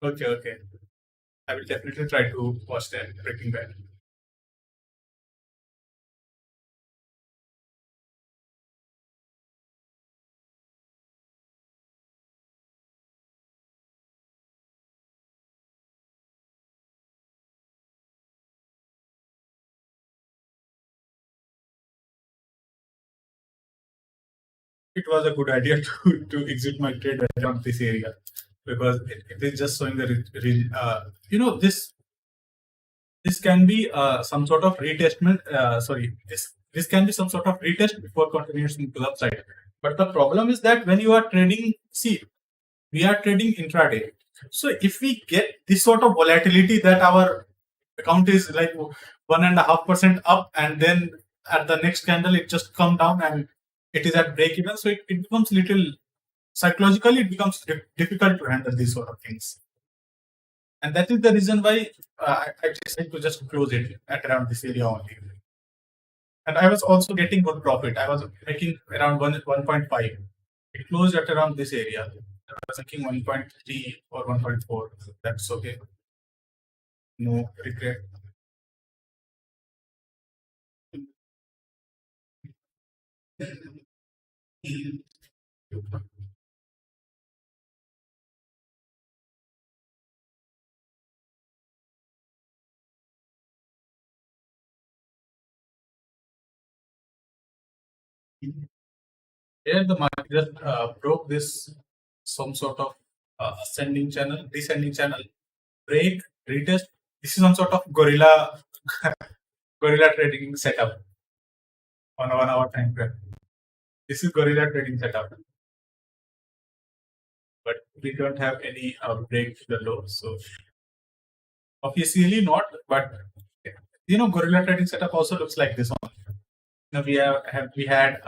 S1: Okay, okay. I will definitely try to watch that Breaking Bad. it was a good idea to exit my trade around this area because it is just showing the this can be some sort of retestment. Sorry, this can be some sort of retest before continuing to the upside. But the problem is that when you are trading, see, we are trading intraday. So if we get this sort of volatility that our account is like 1.5% up, and then at the next candle it just come down and it is at break even, so it becomes little psychologically it becomes difficult to handle these sort of things. And that is the reason why I decided to just close it at around this area only. And I was also getting good profit. I was making around 1.5. It closed at around this area. I was making 1.3 or 1.4. That's okay. No regret. Here the market just broke this some sort of ascending channel, descending channel, break, retest. This is some sort of gorilla trading setup on a 1 hour time frame. This is gorilla trading setup, but we don't have any break to the low. So obviously not, but gorilla trading setup also looks like this one. We had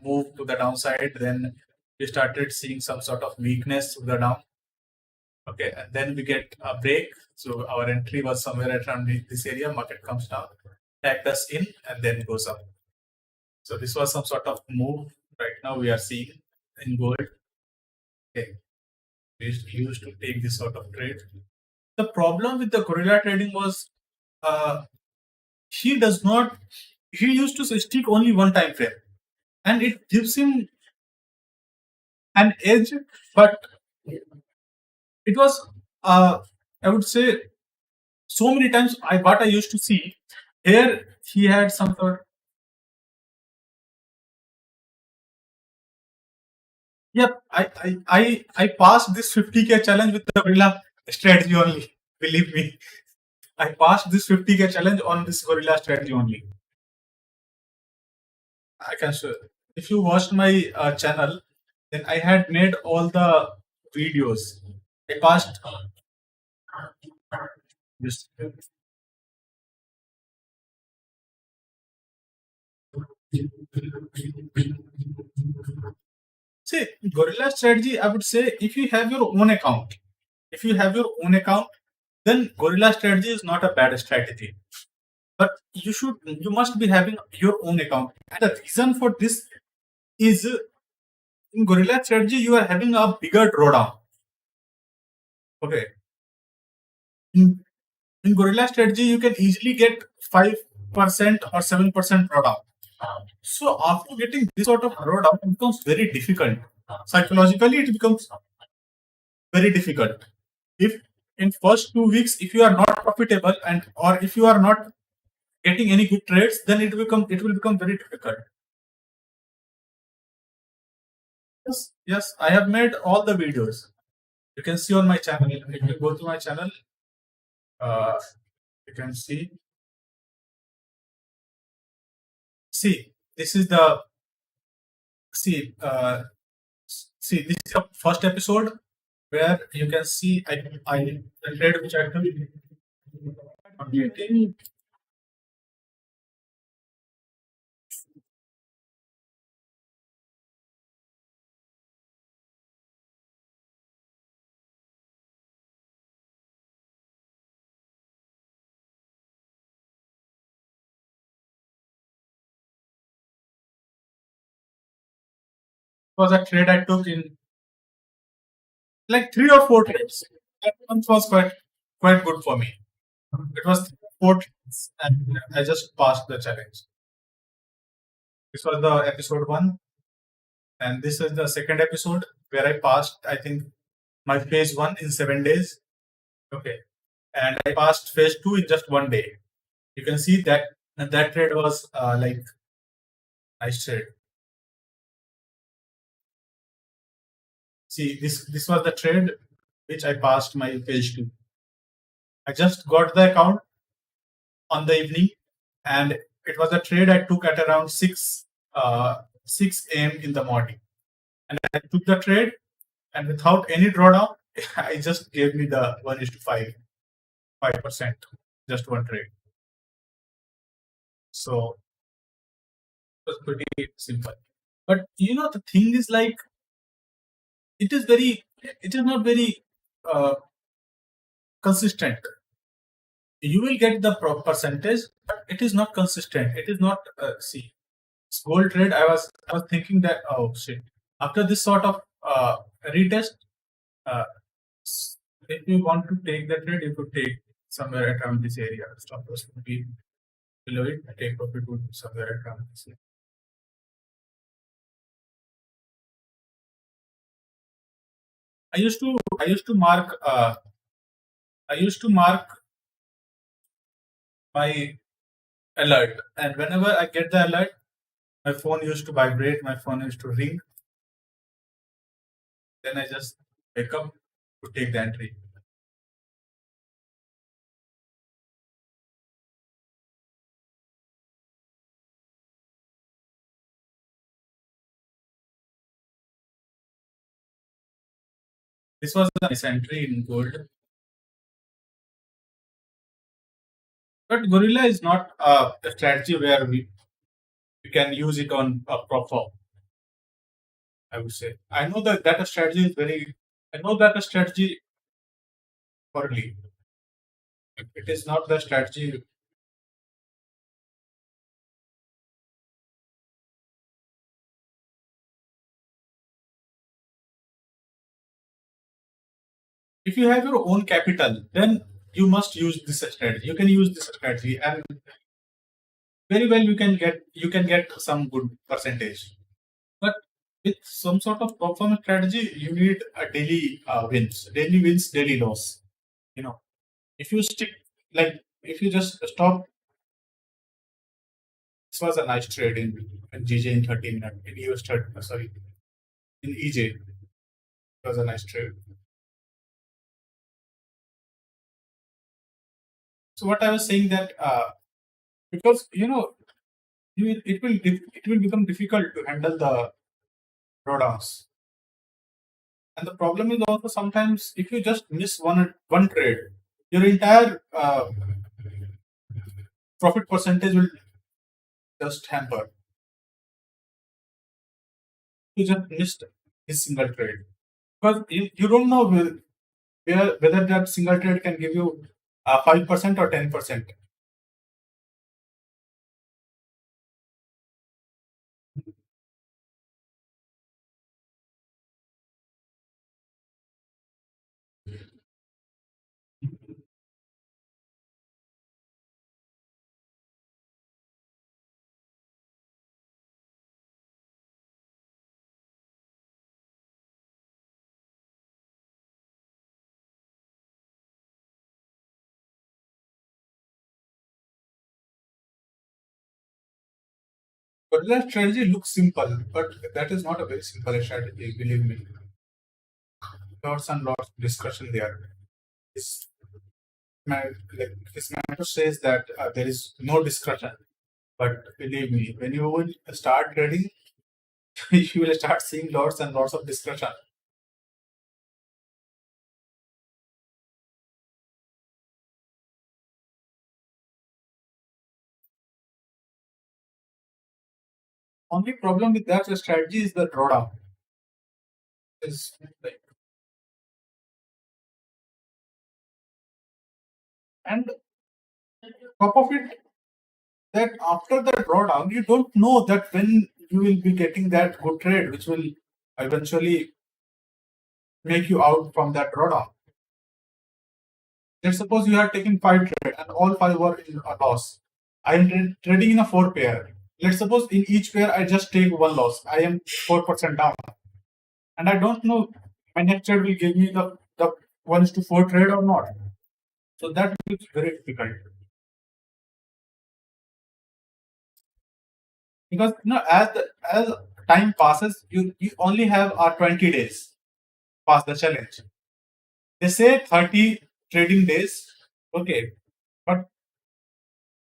S1: moved to the downside, then we started seeing some sort of weakness to the down. Okay, and then we get a break. So our entry was somewhere around this area. Market comes down, tagged us in, and then goes up. So this was some sort of move. Right now we are seeing in gold. Okay, we used to take this sort of trade. The problem with the gorilla trading was he does not. He used to stick only one time frame, and it gives him an edge. But it was, I would say, so many times what I used to see here. He had some sort. Yep, I passed this 50K challenge with the gorilla strategy only. Believe me, I passed this 50K challenge on this gorilla strategy only. I can show. If you watched my channel, then I had made all the videos. I passed this. See, gorilla strategy, I would say, if you have your own account, then gorilla strategy is not a bad strategy. But you must be having your own account. And the reason for this is in gorilla strategy, you are having a bigger drawdown. Okay. In gorilla strategy, you can easily get 5% or 7% drawdown. So after getting this sort of drawdown, it becomes very difficult. Psychologically, it becomes very difficult. If in first 2 weeks, if you are not profitable and or if you are not getting any good trades, then it will become very difficult. Yes, I have made all the videos. You can see on my channel. If you go to my channel, uh, you can see. See, this is the see. See, this is the first episode where you can see I the trade which I took. It was a trade I took in like 3 or 4 trades. That month was quite good for me. It was 3 or 4 trades, and I just passed the challenge. This was the episode 1, and this is the second episode where I passed. I think my phase 1 in 7 days. Okay, and I passed phase 2 in just 1 day. You can see that trade was like nice trade. See, this was the trade which I passed my page to. I just got the account on the evening, and it was a trade I took at around 6 a.m. in the morning. And I took the trade, and without any drawdown, I just gave me the 1:5, 5%, just one trade. So it was pretty simple. But the thing is like it is very, it is not very uh, consistent. You will get the percentage, but it is not consistent. It is not. See, it's gold trade. I was thinking that, oh shit. After this sort of retest, uh, if you want to take the trade, you could take somewhere around this area. Stop loss would be below it. Take profit would be somewhere around this area. I used to mark my alert, and whenever I get the alert, my phone used to vibrate, my phone used to ring. Then I just wake up to take the entry. This was a nice entry in gold. But Gorilla is not a strategy where we can use it on a prop firm, I would say. I know that a strategy is very, I know that a strategy early. It is not the strategy. If you have your own capital, then you must use this strategy. You can use this strategy, and very well you can get some good percentage. But with some sort of performance strategy, you need a daily wins, daily loss. You know, if you stick, like, if you just stop. This was a nice trade in GJ in 13 minutes. In US 30, sorry, in EJ, it was a nice trade. So what I was saying that because it will become difficult to handle the drawdowns. And the problem is also sometimes if you just miss one trade, your entire profit percentage will just hamper. You just missed this single trade because you don't know whether that single trade can give you 5% or 10%. But that strategy looks simple, but that is not a very simple strategy, believe me. Lots and lots of discussion there. This this matter says that there is no discussion, but believe me, when you will start trading, you will start seeing lots and lots of discussion. Only problem with that strategy is the drawdown. Is like, and top of it, that after the drawdown, you don't know that when you will be getting that good trade, which will eventually make you out from that drawdown. Let's suppose you are taking 5 trades and all 5 were in a loss. I am trading in a 4 pair. Let's suppose in each pair I just take one loss. I am 4% down. And I don't know my next trade will give me the 1:4 trade or not. So that is very difficult. Because as time passes, you only have 20 days. pass the challenge. They say 30 trading days, okay, but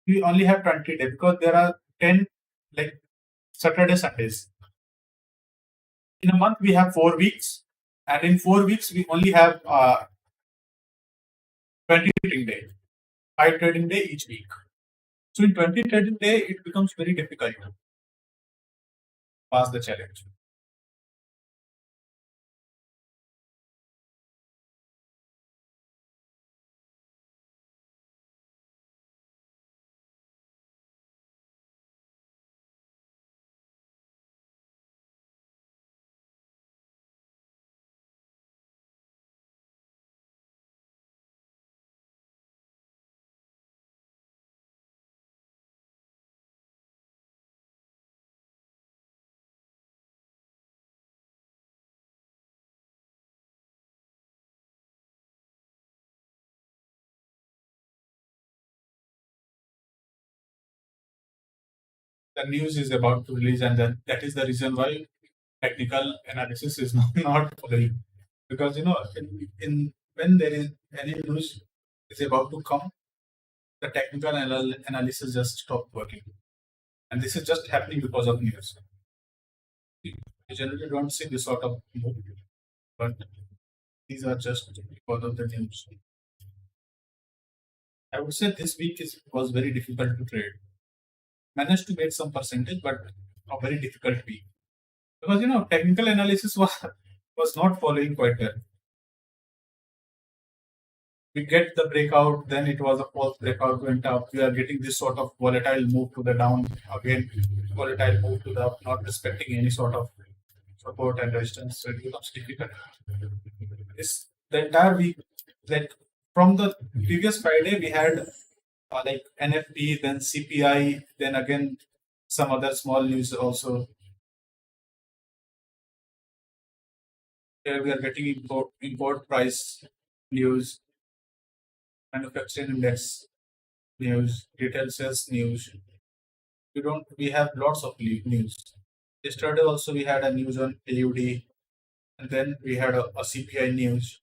S1: we only have 20 days because there are 10 like Saturday, Sundays. In a month, we have 4 weeks, and in 4 weeks, we only have 20 trading days, 5 trading day each week. So in 20 trading day, it becomes very difficult to pass the challenge. The news is about to release, and then that is the reason why technical analysis is not following. Because in when there is any news is about to come, the technical analysis just stopped working, and this is just happening because of news. We generally don't see this sort of move, but these are just because of the news. I would say this week was very difficult to trade. Managed to make some percentage, but a very difficult week because technical analysis was not following quite well. We get the breakout, then it was a false breakout went up. We are getting this sort of volatile move to the down again, volatile move to the up, not respecting any sort of support and resistance. So it becomes difficult. This the entire week, like from the previous Friday, we had like NFP, then CPI, then again some other small news also. Here we are getting import price news, manufacturing index news, retail sales news. We have lots of news. Yesterday also we had a news on AUD, and then we had a CPI news.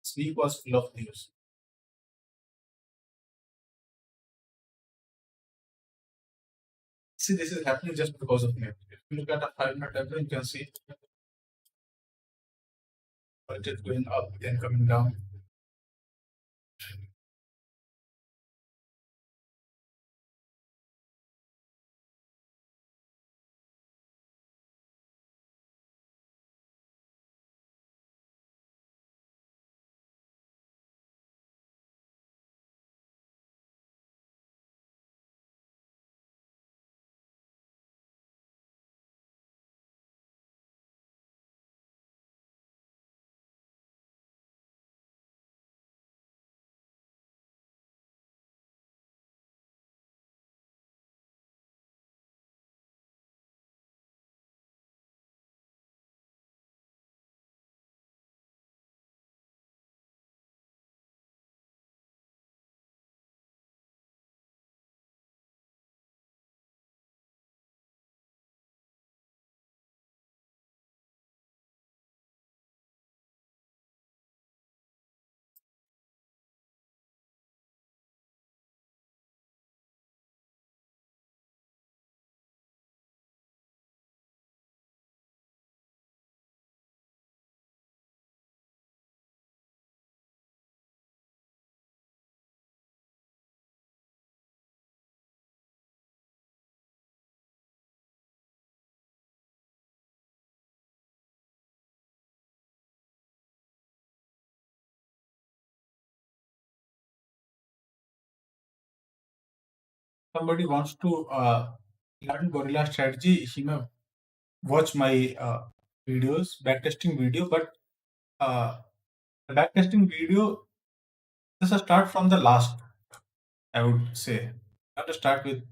S1: This week was full of news. See, this is happening just because of news. If you look at a 5 minute time frame, you can see it is going up, then coming down. Somebody wants to learn gorilla strategy, he may watch my videos, backtesting video, but the backtesting video just start from the last, I would say. Not to start with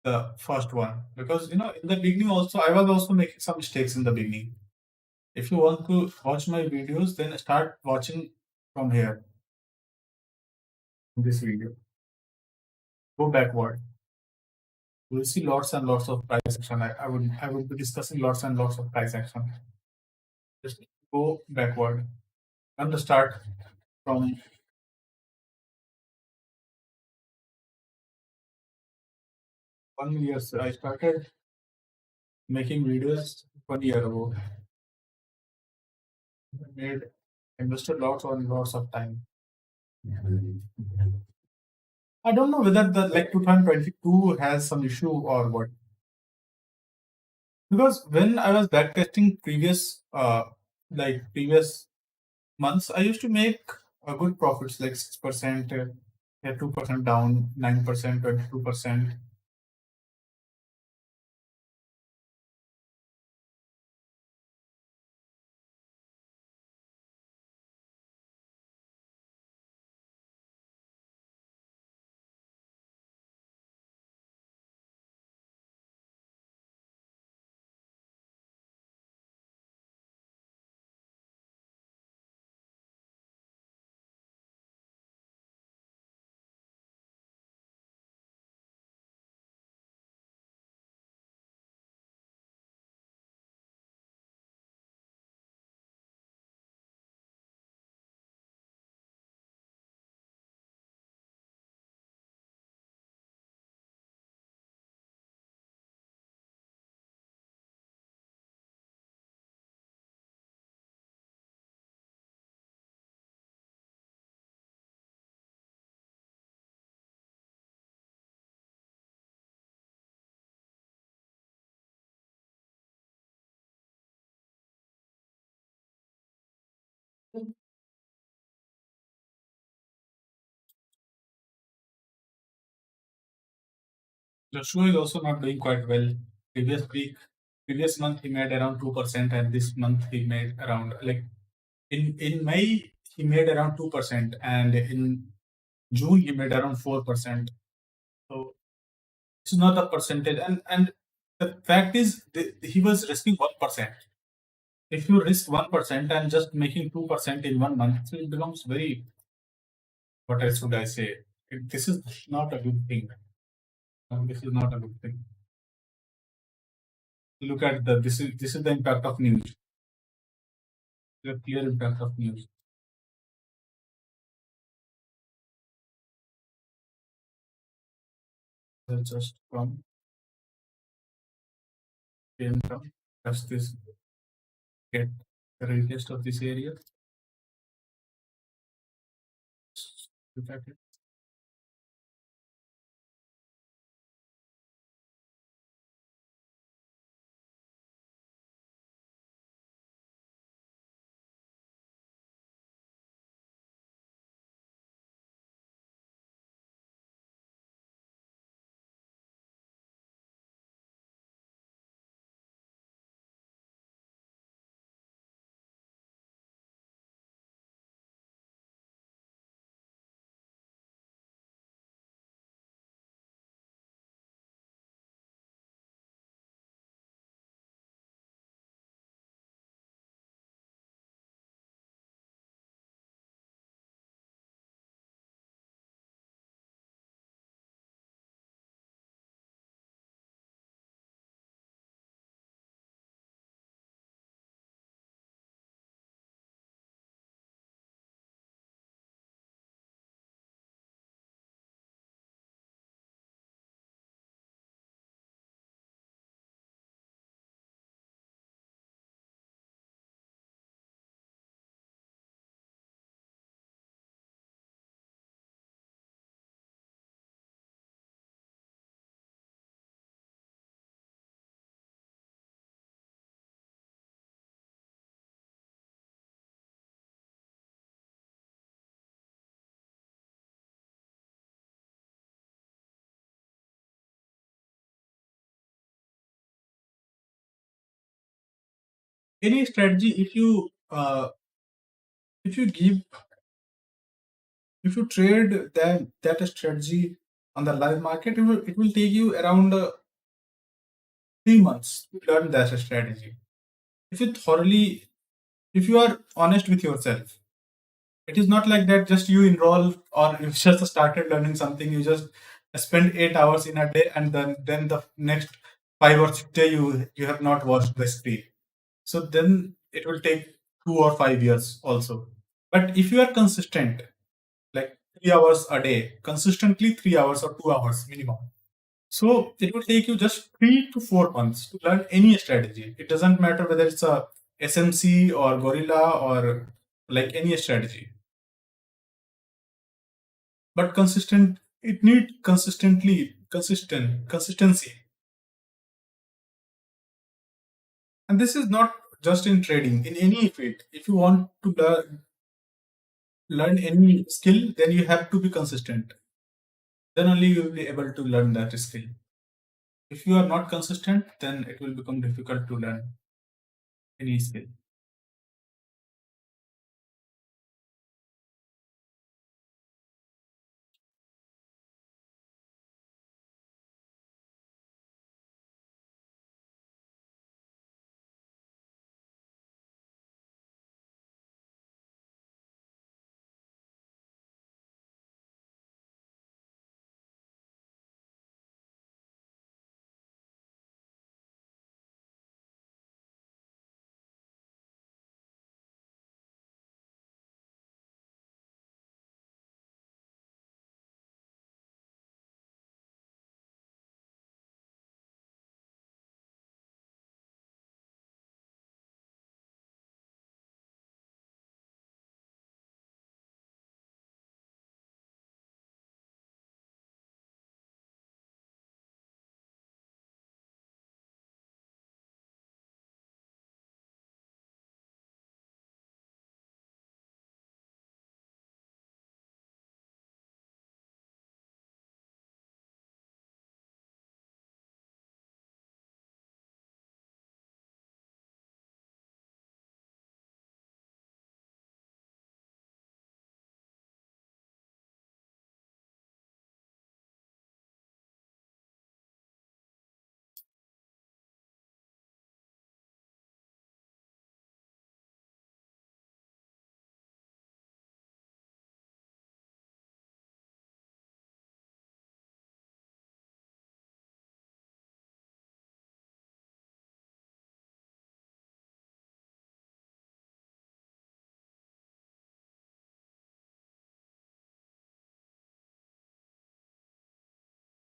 S1: the first one. Because in the beginning also I was also making some mistakes in the beginning. If you want to watch my videos, then start watching from here, this video. Go backward. We'll see lots and lots of price action. I would be discussing lots and lots of price action. Just go backward and start from 1 year. So I started making videos 1 year ago. I made invested lots and lots of time. I don't know whether the like 2022 has some issue or what. Because when I was backtesting previous months, I used to make good profits like 6%, 2% down, 9%, 22%. Joshua is also not doing quite well. Previous week, previous month he made around 2%, and this month he made around like in May he made around 2%, and in June he made around 4%. So it's not a percentage, and the fact is he was risking 1%. If you risk 1% and just making 2% in 1 month, so it becomes very, what else would I say? This is not a good thing. No, this is not a good thing. Look at this is the impact of news. The clear impact of news. Let's just from income, just this get the radius of this area. Look at it. Any strategy, if you trade that strategy on the live market, it will take you around 3 months to learn that strategy. If you thoroughly, if you are honest with yourself, it is not like that just you enroll or you just started learning something, you just spend 8 hours in a day, and then the next 5 or 6 day you have not watched the screen. So then it will take 2 or 5 years also. But if you are consistent, like 3 hours a day, consistently 3 hours or 2 hours minimum. So it will take you just 3 to 4 months to learn any strategy. It doesn't matter whether it's a SMC or Gorilla or like any strategy. But consistent, it need consistency. And this is not just in trading, in any field. If you want to learn any skill, then you have to be consistent. Then only you will be able to learn that skill. If you are not consistent, then it will become difficult to learn any skill.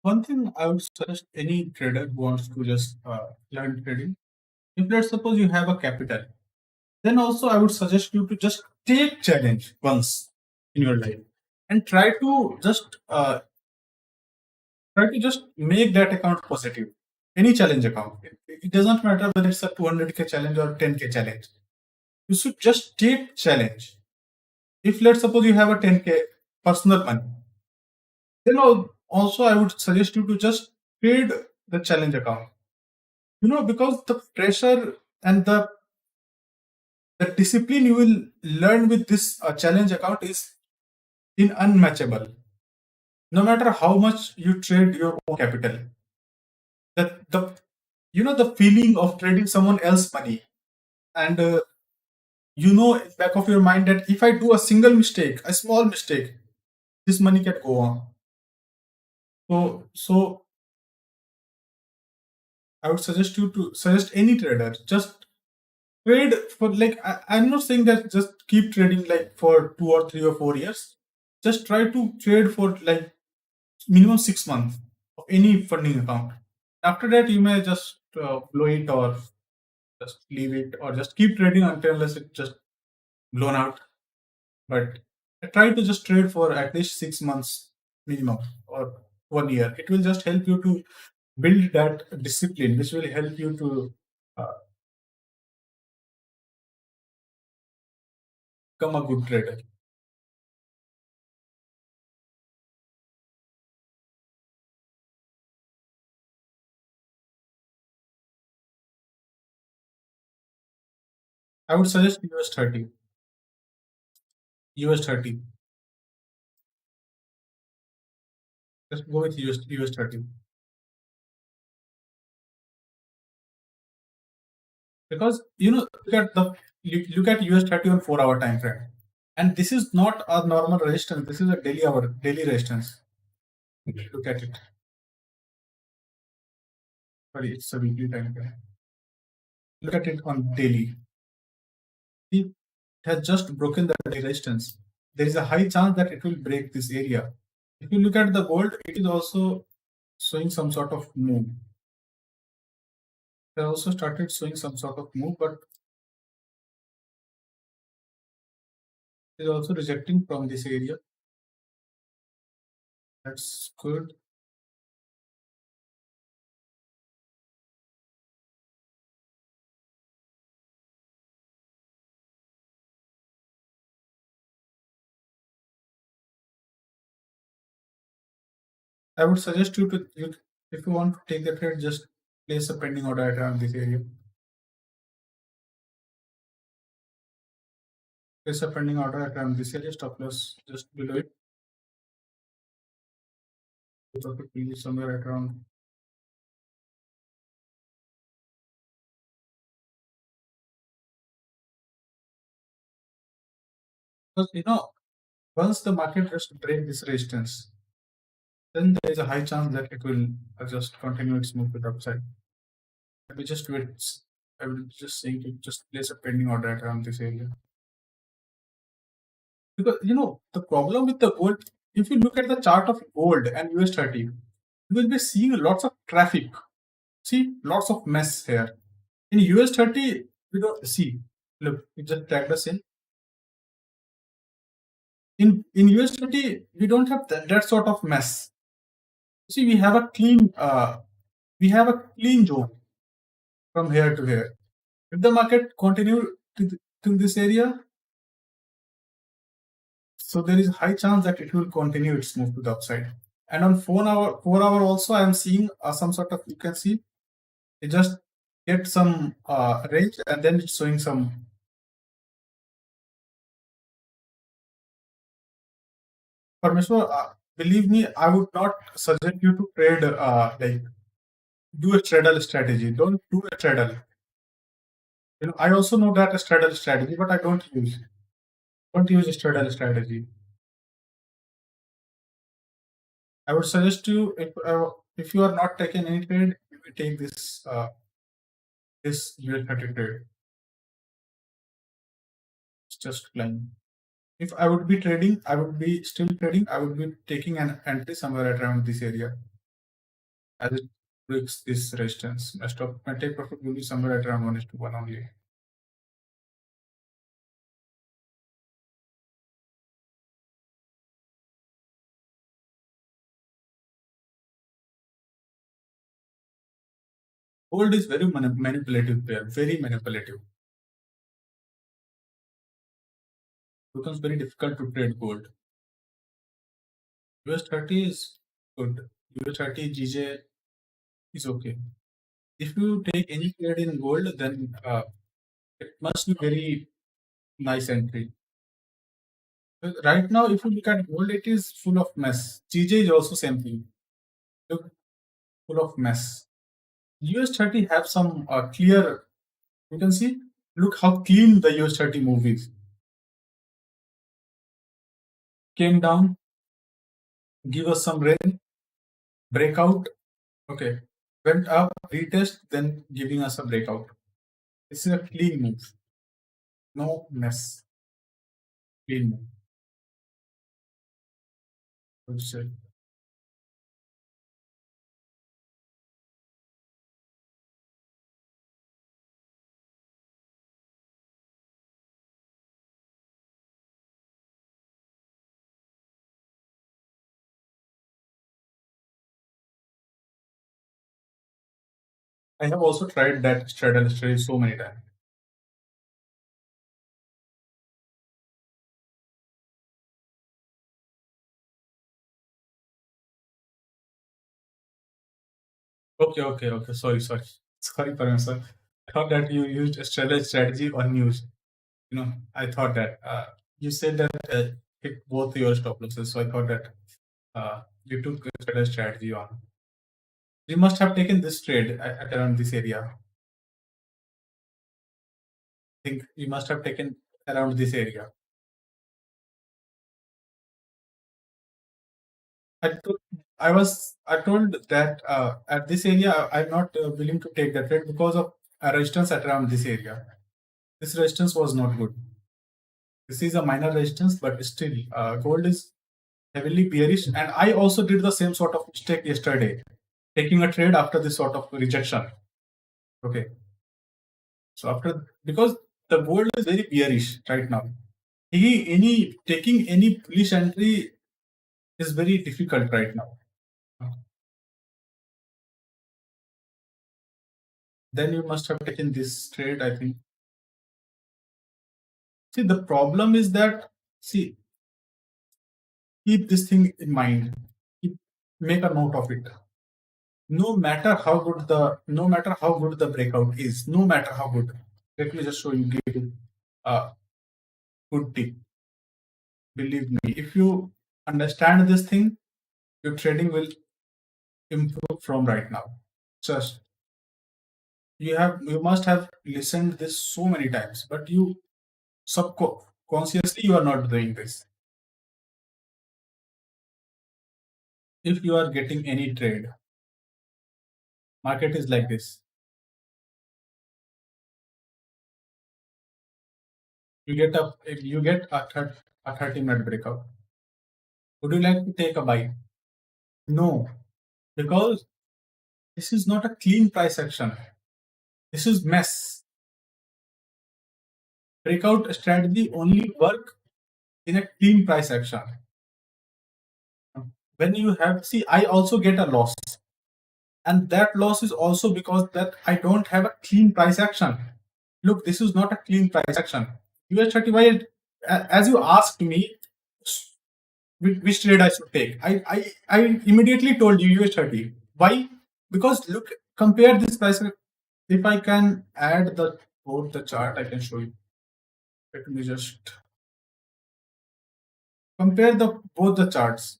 S1: One thing I would suggest any trader who wants to just learn trading, if let's suppose you have a capital, then also I would suggest you to just take challenge once in your life and try to just make that account positive. Any challenge account. It doesn't matter whether it's a 200K challenge or 10K challenge. You should just take challenge. If let's suppose you have a 10K personal money, then also I would suggest you to just trade the challenge account. Because the pressure and the discipline you will learn with this challenge account is unmatchable. No matter how much you trade your own capital, the feeling of trading someone else's money, and in back of your mind that if I do a single mistake, a small mistake, this money can go on. So I would suggest any trader just trade for like I'm not saying that just keep trading like for 2 or 3 or 4 years. Just try to trade for like minimum 6 months of any funding account. After that, you may just blow it or just leave it or just keep trading until unless it just blown out. But I try to just trade for at least 6 months minimum or 1 year. It will just help you to build that discipline, which will help you to uh, become a good trader. I would suggest US 30. US 30. Just go with US 30. Because look at US 30 on 4 hour time frame. And this is not a normal resistance, this is a daily resistance. Look at it. Sorry, it's a weekly time frame. Look at it on daily. It has just broken the resistance. There is a high chance that it will break this area. If you look at the gold, it is also showing some sort of move. They also started showing some sort of move, but it is also rejecting from this area. That's good. I would suggest you to, if you want to take the trade, just place a pending order at around this area. Place a pending order at around this area, stop loss just below it. Profit will be somewhere at around. Because once the market just break this resistance, then there is a high chance that it will just continue its move with upside. Let me just wait. I will just saying to just place a pending order at around this area. Because the problem with the gold, if you look at the chart of gold and US 30, you will be seeing lots of traffic. See, lots of mess here. In US 30, we don't see. Look, it just tagged us in. In US 30, we don't have that sort of mess. See, we have a clean zone from here to here. If the market continue to this area, so there is a high chance that it will continue its move to the upside. And on 4 hour also, I am seeing some sort of, you can see, it just get some range and then it's showing some. Parmeshwar, believe me, I would not suggest you to trade like do a straddle strategy. Don't do a straddle. I also know that a straddle strategy, but I don't use a straddle strategy. I would suggest you if you are not taking any trade, you will take this US 30 trade. It's just flying. If I would be trading, I would be still trading. I would be taking an entry somewhere around this area as it breaks this resistance. My take profit will be somewhere at around 1:1 only. Gold is very manipulative pair, very manipulative. It becomes very difficult to trade gold. US 30 is good. US 30 GJ is okay. If you take any trade in gold, then it must be very nice entry. But right now, if you look at gold, it is full of mess. GJ is also same thing. Look, full of mess. US 30 have some clear. You can see. Look how clean the US 30 move is. Came down, give us some rain, breakout. Okay, went up, retest, then giving us a breakout. This is a clean move. No mess. Clean move. Good shit. I have also tried that straddle strategy so many times. Okay. Sorry, Param sir. I thought that you used a straddle strategy on news. I thought that you said that hit both your stop losses, so I thought that you took a straddle strategy on. You must have taken this trade at around this area. I think you must have taken around this area. I took I told that at this area I'm not willing to take the trade because of a resistance at around this area. This resistance was not good. This is a minor resistance, but still gold is heavily bearish. And I also did the same sort of mistake yesterday, taking a trade after this sort of rejection. Okay. So after, because the gold is very bearish right now. Any taking any bullish entry is very difficult right now. Then you must have taken this trade, I think. See, the problem is that, see, keep this thing in mind. Make a note of it. No matter how good the breakout is, no matter how good. Let me just show you, give you a good tip. Believe me, if you understand this thing, your trading will improve from right now. Just you must have listened this so many times, but you subconsciously you are not doing this. If you are getting any trade, market is like this. You get a 30-minute breakout. Would you like to take a buy? No, because this is not a clean price action. This is mess. Breakout strategy only work in a clean price action. When you have, see, I also get a loss, and that loss is also because that I don't have a clean price action. Look, this is not a clean price action. US 30, why, as you asked me, which trade I should take, I immediately told you US 30. Why? Because look, compare this price. If I can add both the chart, I can show you. Let me just compare both the charts.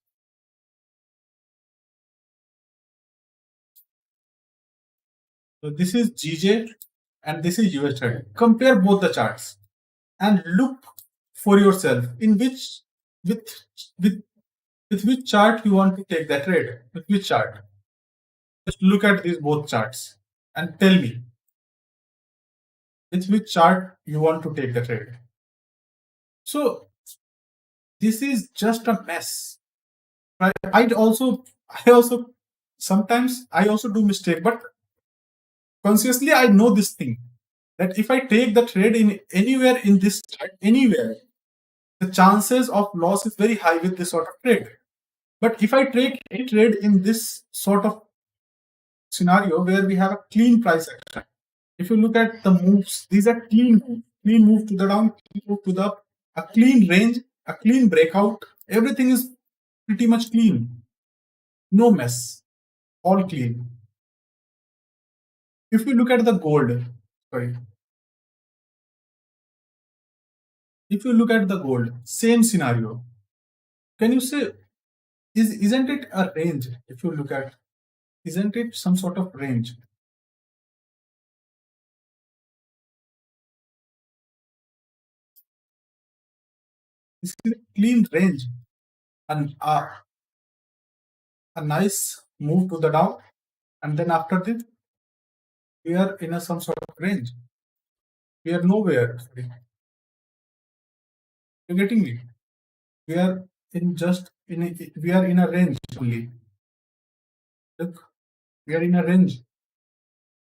S1: So this is GJ and this is US 30. Compare both the charts and look for yourself in which with with with which chart you want to take that trade. With which chart? Just look at these both charts and tell me with which chart you want to take the trade. So this is just a mess. I also sometimes I also do mistake, but consciously I know this thing that if I take the trade in anywhere in this chart, anywhere, the chances of loss is very high with this sort of trade. But if I take a trade in this sort of scenario where we have a clean price action, if you look at the moves, these are clean move to the down, clean move to the up, a clean range, a clean breakout. Everything is pretty much clean, no mess, all clean. If you look at the gold, sorry, if you look at the gold, same scenario. Can you say isn't it a range? If you look at, isn't it some sort of range? This is a clean range and a nice move to the down, and then after this we are in a some sort of range. We are nowhere. Sorry. You're getting me? We are we are in a range only. Look, we are in a range.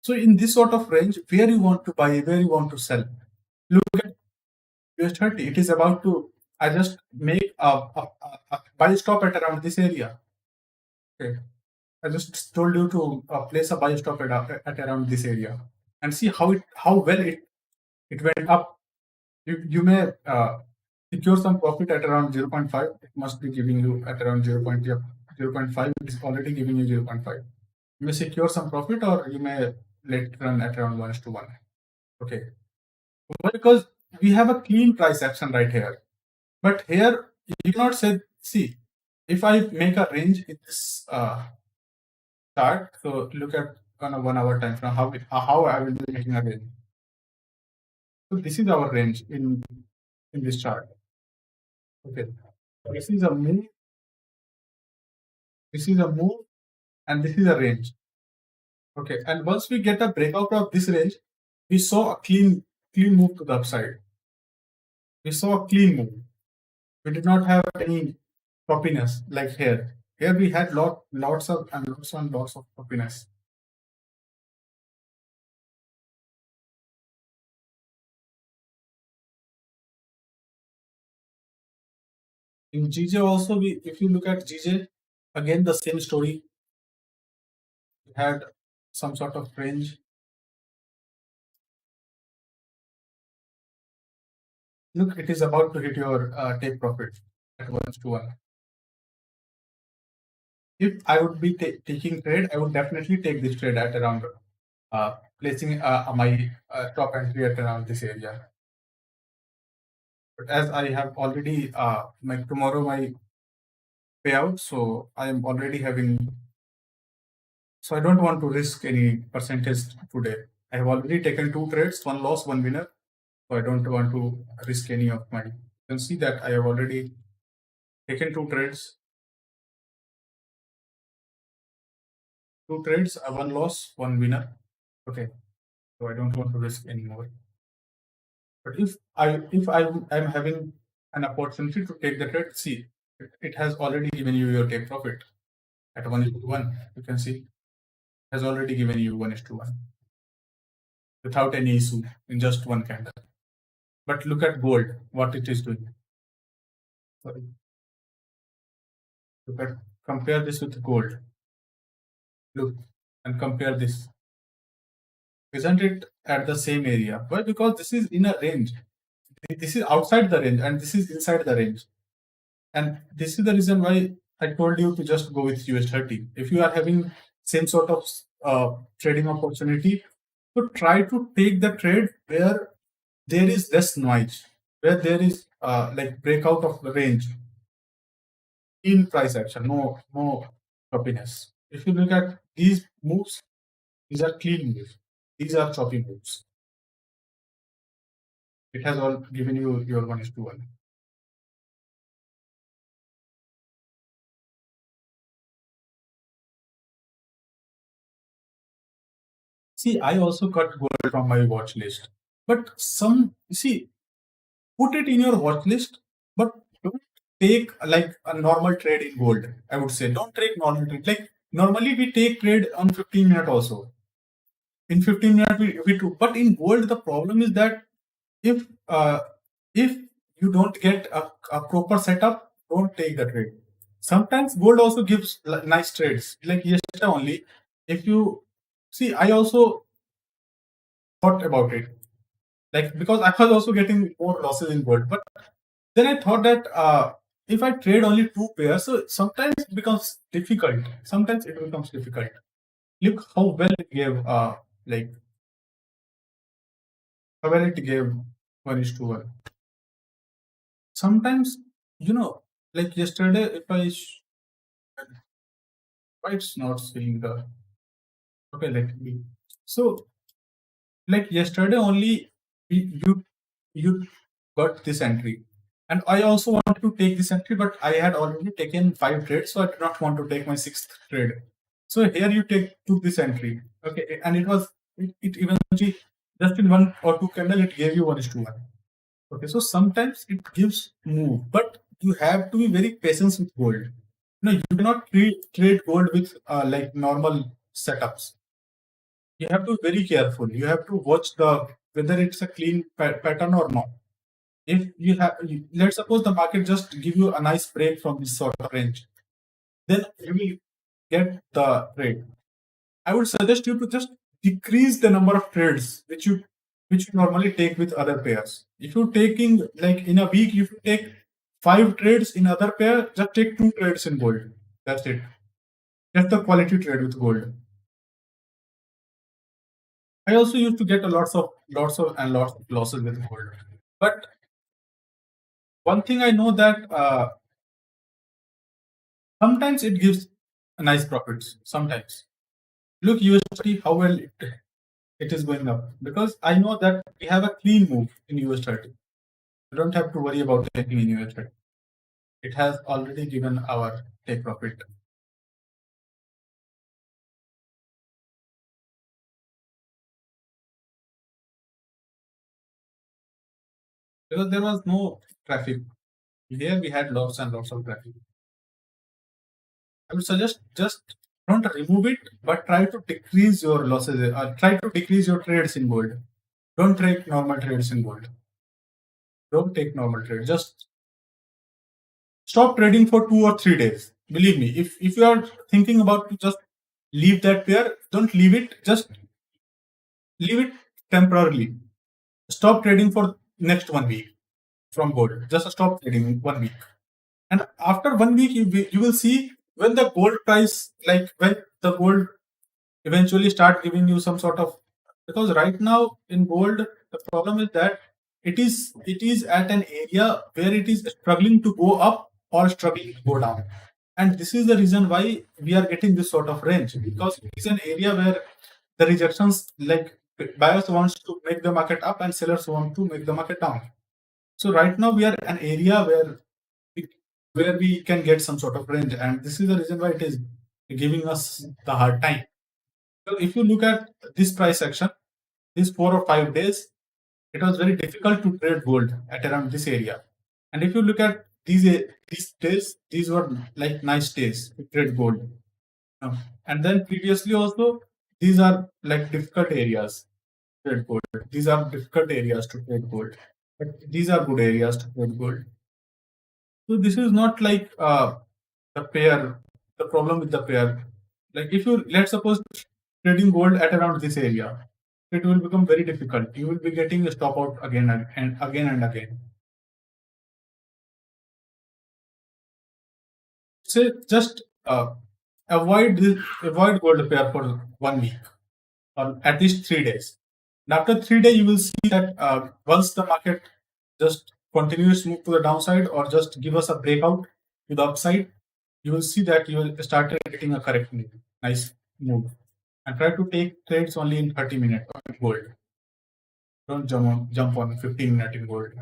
S1: So in this sort of range, where you want to buy, where you want to sell. Look at US 30. It is about to. I just make a buy stop at around this area. Okay. I just told you to place a buy stop at around this area and see how well it went up. You may secure some profit at around 0.5. It must be giving you at around 0.5. It is already giving you 0.5. You may secure some profit or you may let it run at around 1:1. Okay. Why? Because we have a clean price action right here. But here you cannot say, see, if I make a range in this chart, so look at on a 1 hour time frame, how I will be making a range. So this is our range in this chart. Okay. This is a move. This is a move and this is a range. Okay, and once we get a breakout of this range, we saw a clean move to the upside. We saw a clean move. We did not have any choppiness like here. Here we had lots of and lots of choppiness. In GJ also, if you look at GJ, again the same story. We had some sort of range. Look, it is about to hit your take profit at 1:1. If I would be taking trade, I would definitely take this trade at around placing my top entry at around this area. But as I have already my tomorrow my payout, so I am already having. So I don't want to risk any percentage today. I have already taken two trades, one loss, one winner. So I don't want to risk any of my. You can see that I have already taken two trades, one loss, one winner. Okay, so I don't want to risk anymore. But if I am having an opportunity to take the trade, see, it has already given you your take profit at 1:1. You can see it has already given you 1:1 without any issue in just one candle. But look at gold, what it is doing. Sorry. Look at compare this with gold. Look and compare this. Isn't it at the same area? Why? Because this is in a range. This is outside the range and this is inside the range. And this is the reason why I told you to just go with US 30. If you are having same sort of trading opportunity, so try to take the trade where there is less noise, where there is like breakout of the range in price action, no choppiness. If you look at these moves, these are clean moves. These are choppy moves. It has all given you your 1:1. See, I also cut gold from my watch list. But see, put it in your watch list, but don't take like a normal trade in gold. I would say don't take normal trade. Like normally we take trade on 15 minute also. In 15 minutes we do. But in gold, the problem is that if if you don't get a proper setup, don't take the trade. Sometimes gold also gives nice trades. Like yesterday only, if you see, I also thought about it. Like because I was also getting more losses in gold, but then I thought that if I trade only two pairs, so sometimes it becomes difficult. Sometimes it becomes difficult. Look how well it gave, like how well it gave 1:1. Sometimes, like yesterday, if why it's not seeing the okay, let me. So like yesterday only, you got this entry, and I also wanted to take this entry, but I had already taken five trades, so I did not want to take my sixth trade. So here you took this entry, okay, and it eventually just in one or two candle it gave you 1:1. Okay, so sometimes it gives move, but you have to be very patient with gold. No, you cannot trade gold with like normal setups. You have to be very careful. You have to watch the whether it's a clean pattern or not. If you have, let's suppose the market just give you a nice break from this sort of range, then you will get the trade. I would suggest you to just decrease the number of trades which you normally take with other pairs. If you're taking like in a week, if you take five trades in other pair, just take two trades in gold. That's it. That's the quality trade with gold. I also used to get a lots of losses with gold. But one thing I know that sometimes it gives nice profits. Sometimes look US 30 how well it is going up because I know that we have a clean move in US 30. You don't have to worry about anything in US 30. It has already given our take profit. because there was no traffic. Here we had lots and lots of traffic. I would suggest just don't remove it, but try to decrease your losses. Try to decrease your trades in gold. Don't take normal trades in gold. Don't take normal trades. Just stop trading for 2 or 3 days. Believe me, if you are thinking about to just leave that pair, don't leave it. Just leave it temporarily. Stop trading for next 1 week from gold. Just stop trading 1 week. And after 1 week, you will see when the gold price, like when the gold eventually start giving you some sort of, because right now in gold the problem is that it is at an area where it is struggling to go up or struggling to go down, and this is the reason why we are getting this sort of range, because it is an area where the rejections, like buyers wants to make the market up and sellers want to make the market down. So right now we are an area we, where we can get some sort of range, and this is the reason why it is giving us the hard time. So if you look at this price action, these 4 or 5 days, it was very difficult to trade gold at around this area. And if you look at these days, these were like nice days to trade gold. And then previously also, these are like difficult areas to trade gold. These are difficult areas to trade gold, but these are good areas to trade gold. So this is not like the pair, the problem with the pair. Like if you, let's suppose, trading gold at around this area, it will become very difficult. You will be getting a stop out again and again and again. Say just avoid gold pair for 1 week or at least 3 days. And after 3 days, you will see that once the market just continues to move to the downside or just give us a breakout to the upside, you will see that you will start getting a correct move, nice move. And try to take trades only in 30 minutes on gold. Don't jump on 15 minute in gold.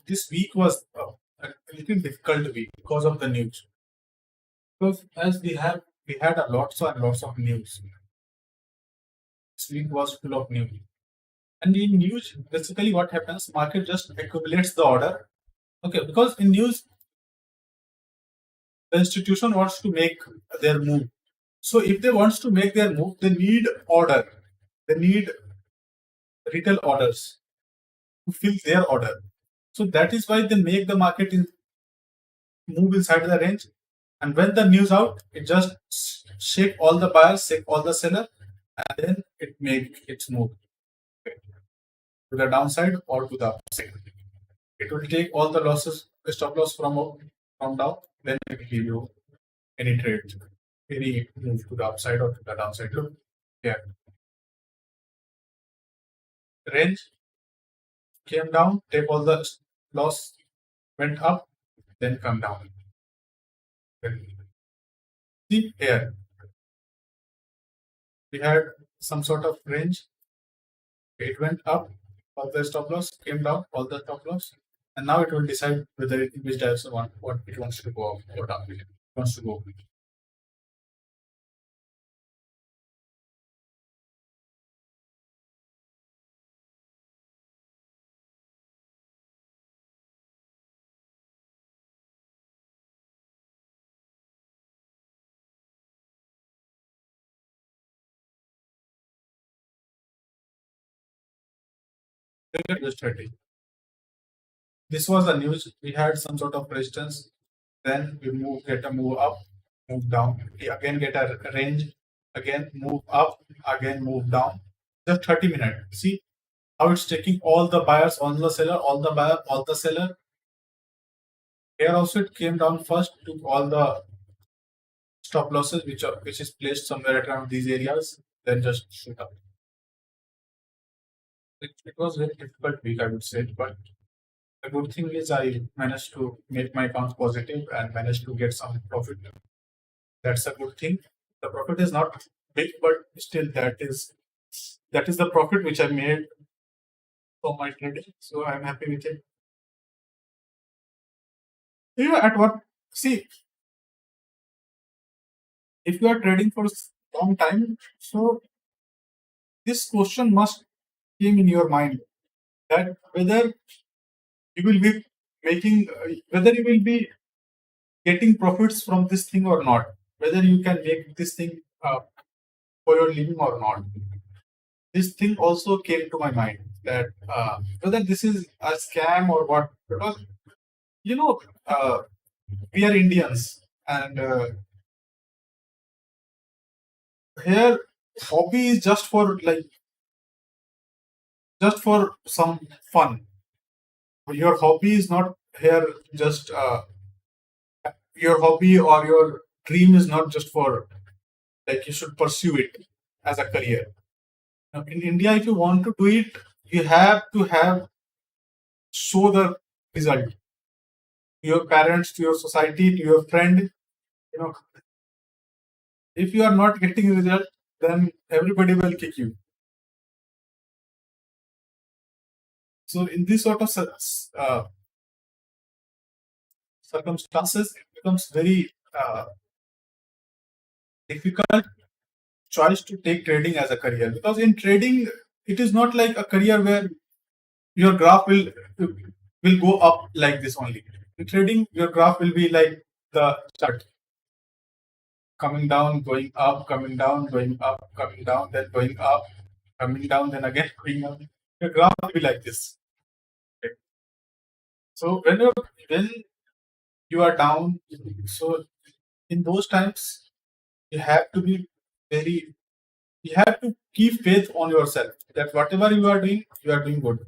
S1: This week was a little difficult week because of the news. Because as we had a lots and lots of news. This week was full of news. And in news, basically what happens, market just accumulates the order. Okay, because in news, the institution wants to make their move. So if they wants to make their move, they need order. They need retail orders to fill their order. So that is why they make the market move inside the range. And when the news out, it just shake all the buyers, shake all the seller, and then it make its move to the downside or to the upside. It will take all the losses, the stop loss from down, then it will give you any trade, any move to the upside or to the downside. Look here, range came down, take all the loss, went up, then come down. See here, we had some sort of range. It went up, all the stop loss came down, all the stop loss, and now it will decide whether it which direction what it wants to go up or down. It wants to go. Look at US 30. This was the news. We had some sort of resistance. Then we get a move up, move down. We again get a range. Again move up. Again move down. Just 30 minutes. See how it's taking all the buyers, all the seller, all the buyer, all the seller. Here also it came down first, took all the stop losses which is placed somewhere around these areas, then just shoot up. It was very difficult week, I would say, but the good thing is I managed to make my account positive and managed to get some profit. That's a good thing. The profit is not big, but still that is the profit which I made from my trading. So I'm happy with it. You know, at what see if you are trading for a long time, so this question must came in your mind that whether you will be making whether you will be getting profits from this thing or not, whether you can make this thing for your living or not. This thing also came to my mind that whether this is a scam or what, because you know we are Indians and here hobby is just for just for some fun. Your hobby is not here just your hobby or your dream is not just for like you should pursue it as a career. Now, in India, if you want to do it, you have to have show the result to your parents, to your society, to your friend. You know, if you are not getting result, then everybody will kick you. So in this sort of circumstances, it becomes very difficult choice to take trading as a career because in trading, it is not like a career where your graph will go up like this only. In trading, your graph will be like the chart coming down, going up, coming down, going up, coming down, then going up, coming down, then again going up. Your graph will be like this. Okay. So when you are down, so in those times you have to be very you have to keep faith on yourself that whatever you are doing good.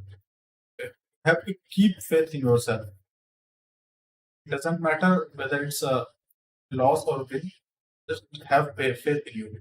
S1: Okay. You have to keep faith in yourself. It doesn't matter whether it's a loss or win. Just have faith in you.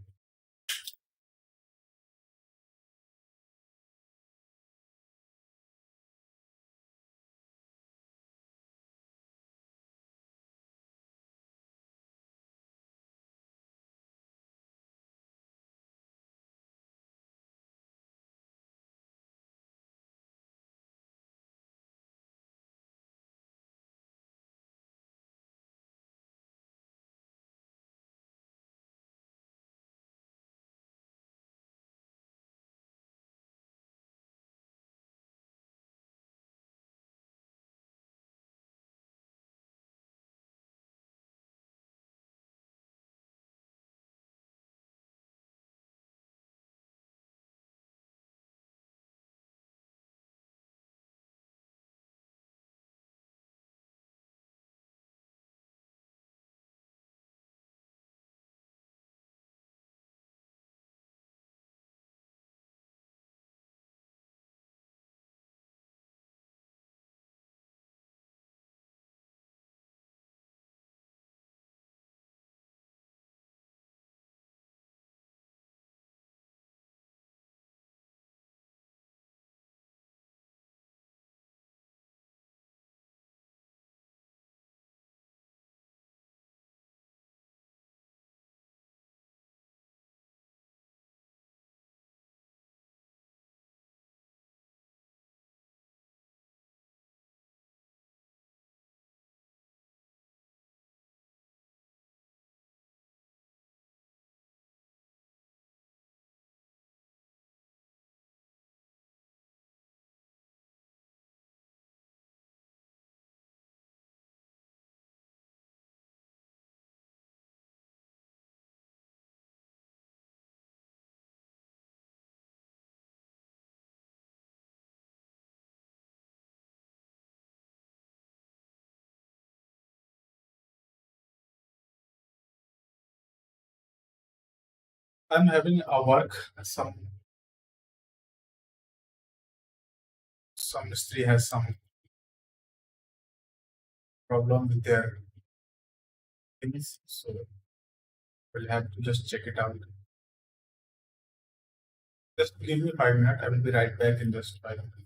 S1: I'm having a work. Some mystery has some problem with their things, so we'll have to just check it out. Just give me 5 minutes. I will be right back in just 5 minutes.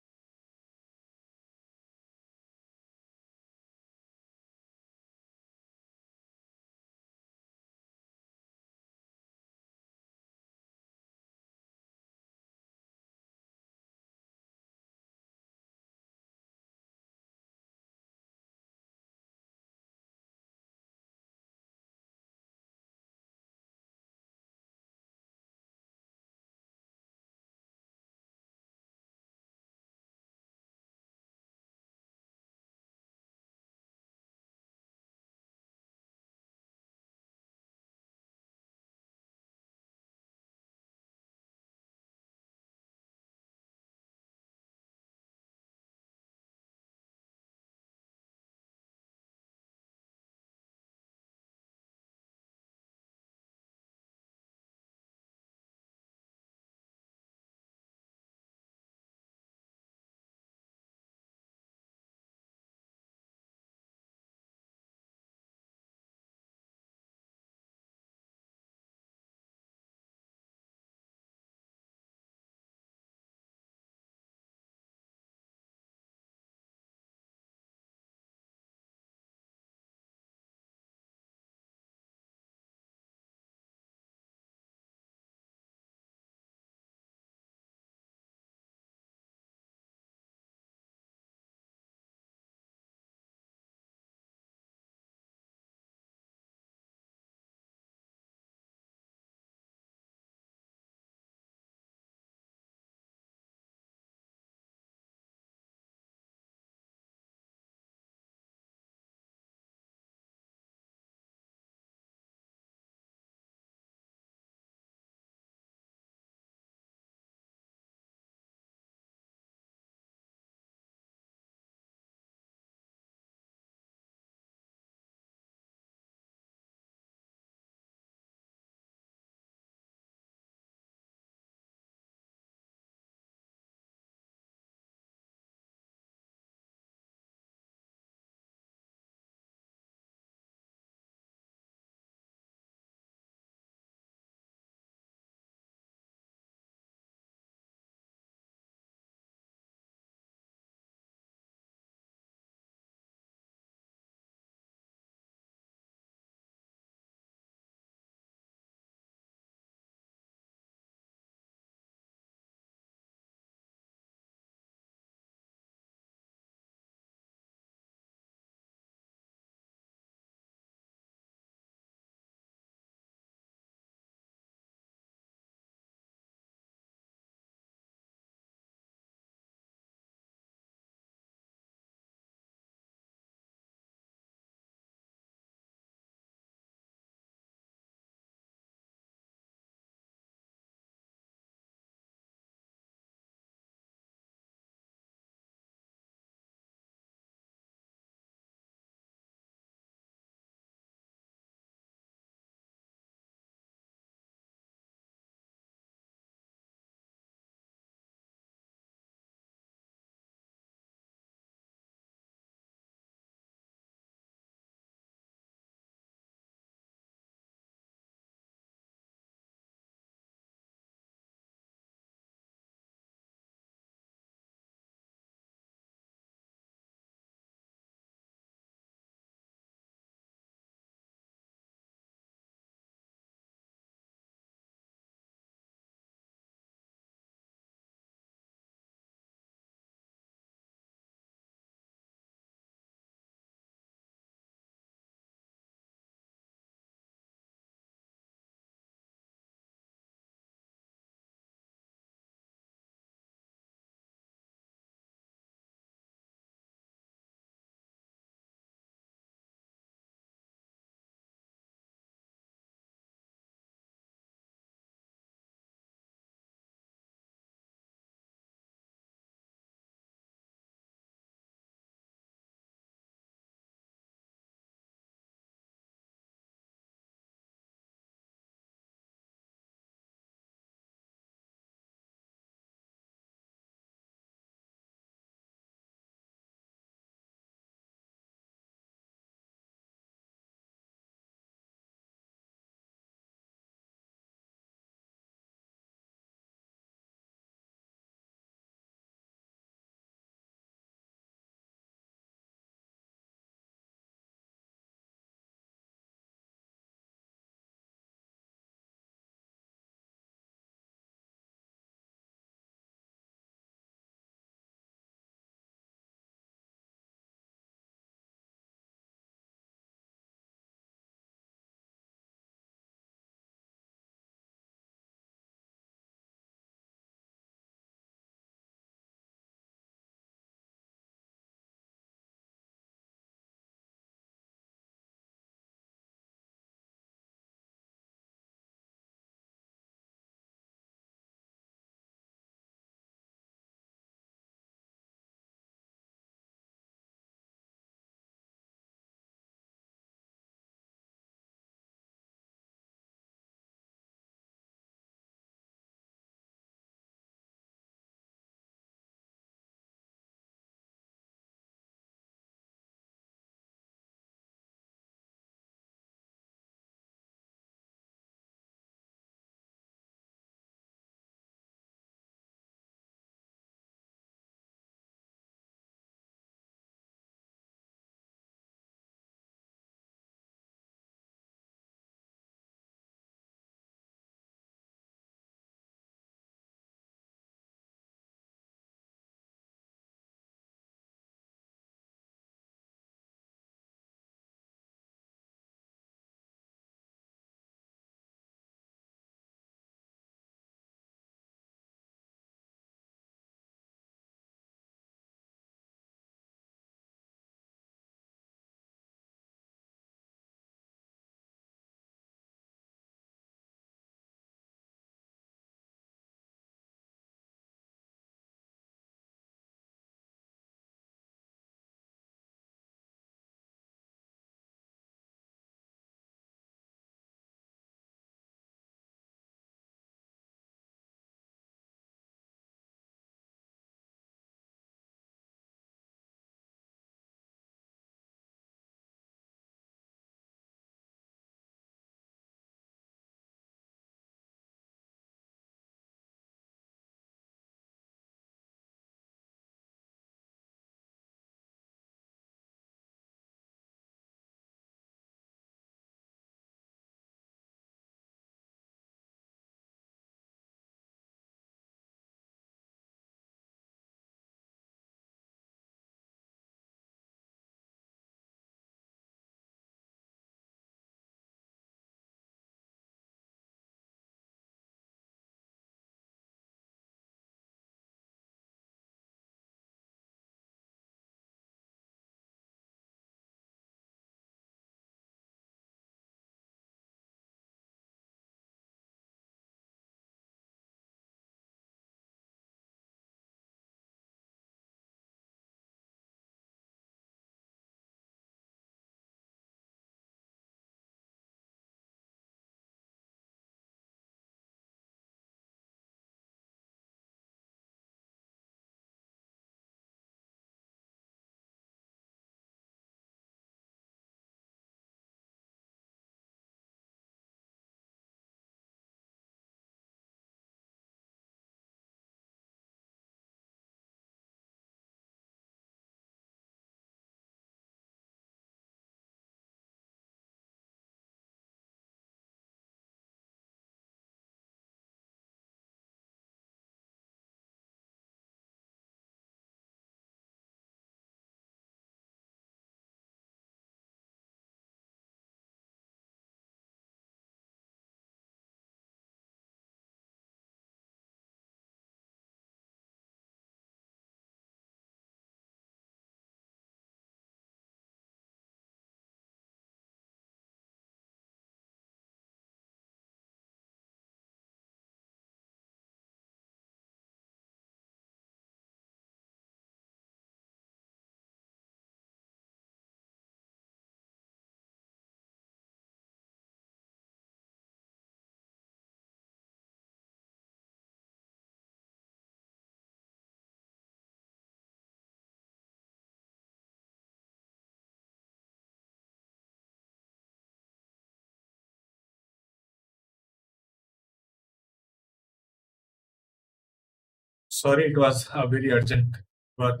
S1: Sorry, it was very urgent, but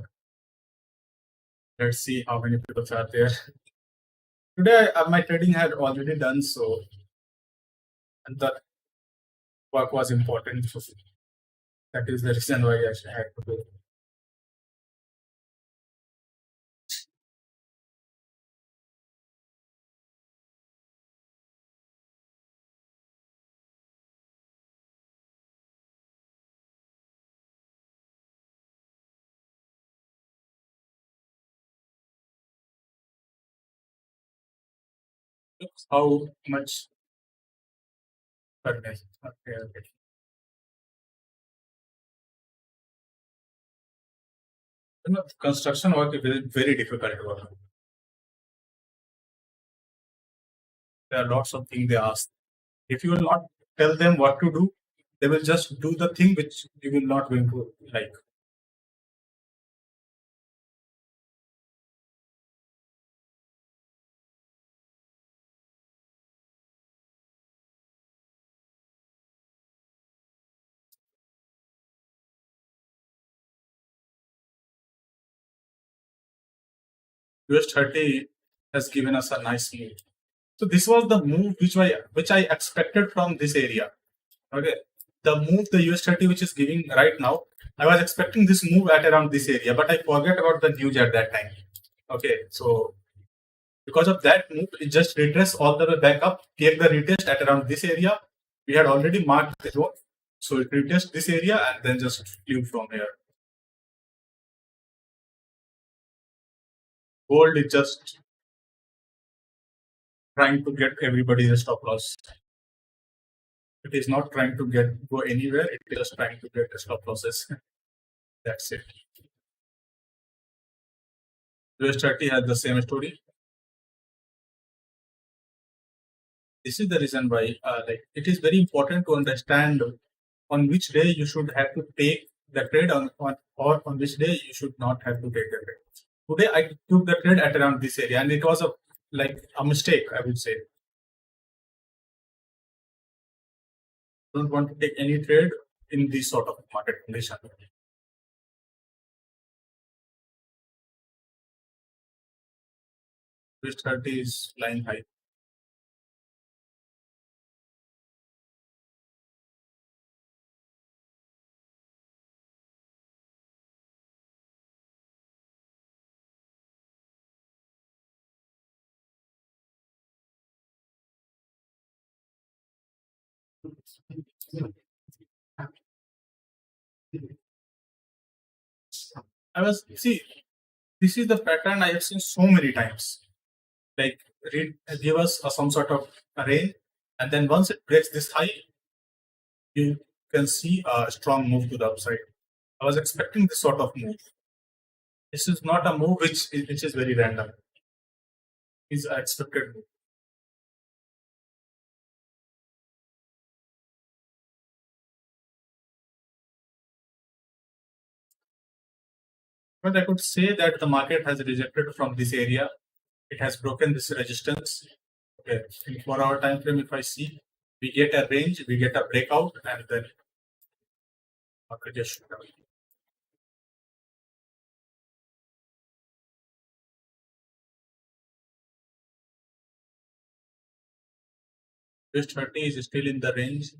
S1: let's see how many people are there. Today, my trading had already done so, and the work was important. So that is the reason why I had to do. How much per day? Okay, okay. Construction work is very, very difficult work. There are lots of things they ask. If you will not tell them what to do, they will just do the thing which you will not going to like. US 30 has given us a nice move. So this was the move which I expected from this area. Okay, the move the US 30 which is giving right now, I was expecting this move at around this area, but I forget about the news at that time. Okay, so because of that move, it just retraced all the way back up, take the retest at around this area. We had already marked the zone, so it retest this area and then just flew from here. Gold is just trying to get everybody the stop loss. It is not trying to go anywhere. It is just trying to get the stop losses. That's it. US 30 has the same story. This is the reason why, like, it is very important to understand on which day you should have to take the trade or on which day you should not have to take the trade. Today I took the trade at around this area, and it was a mistake, I would say. Don't want to take any trade in this sort of market condition. US 30 is lying high. I was see. This is the pattern I have seen so many times. Like, give us some sort of range, and then once it breaks this high, you can see a strong move to the upside. I was expecting this sort of move. This is not a move which is very random. It's an expected move. But I could say that the market has rejected from this area. It has broken this resistance. Okay, in 4 hour time frame, if I see, we get a range, we get a breakout, and then market just shoot up. US 30 is still in the range.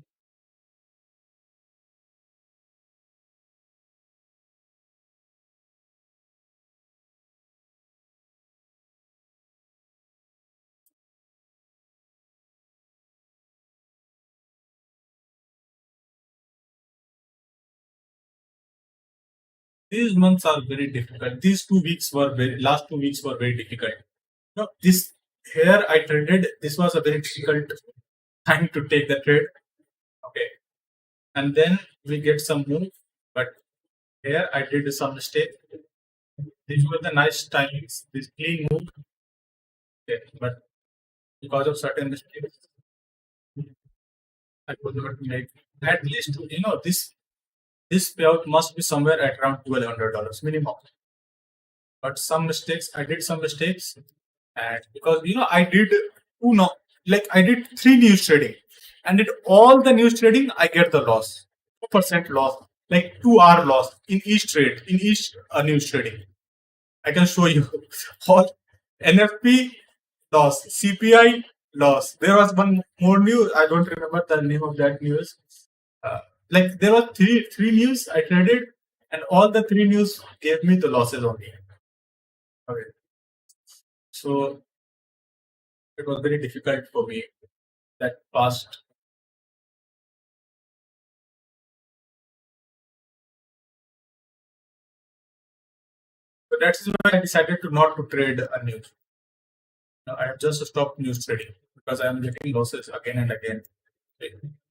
S1: These months are very difficult. Last 2 weeks were very difficult. No, this here I traded. This was a very difficult time to take the trade. Okay, and then we get some move, but here I did some mistake. These were the nice timings. This clean move, okay, but because of certain mistakes, I could not make. At least this payout must be somewhere at around $1,200 minimum. But I did some mistakes, and because I did two no, like I did three news trading, and did all the news trading, I get the loss, 2% loss. like 2 hour loss in each trade, in each news trading. I can show you all NFP loss, CPI loss. There was one more news. I don't remember the name of that news. Uh, like there were three news I traded, and all the three news gave me the losses only. Okay, so it was very difficult for me that past. So that's why I decided to not to trade a news. I have just stopped news trading because I am getting losses again and again.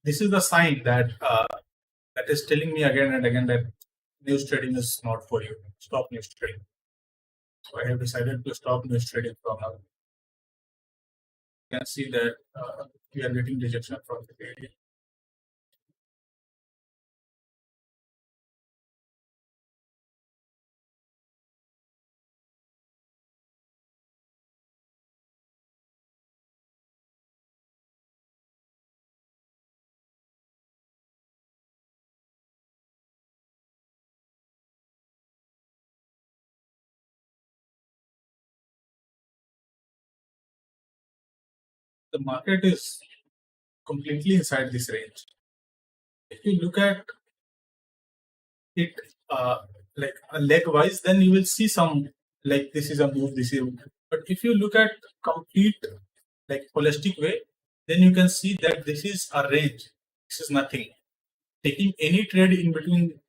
S1: This is the sign that that is telling me again and again that news trading is not for you. Stop news trading. So I have decided to stop news trading from now. You can see that we are getting rejection from the area. The market is completely inside this range. If you look at it like a leg wise, then you will see some like this is a move, this is a move. But if you look at complete like holistic way, then you can see that this is a range. This is nothing. Taking any trade in between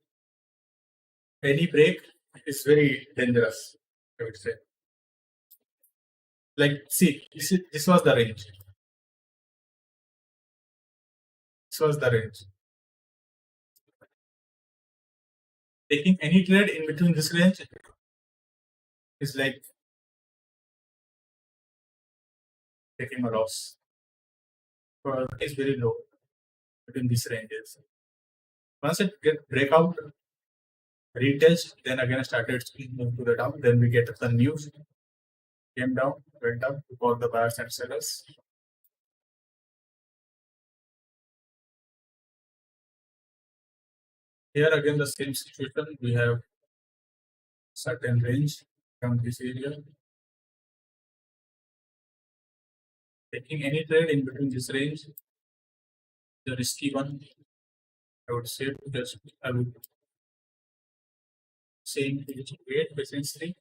S1: any break is very dangerous, I would say. Like, see, this was the range. This was the range. Taking any trade in between this range is like taking a loss. It's very low between these ranges. Once it get breakout, retest, then again started moving to the down. Then we get the news came down, went up to call the buyers and sellers. Here again the same situation. We have certain range around this area. Taking any trade in between this range, the risky one, I would say, because I would say to just wait patiently.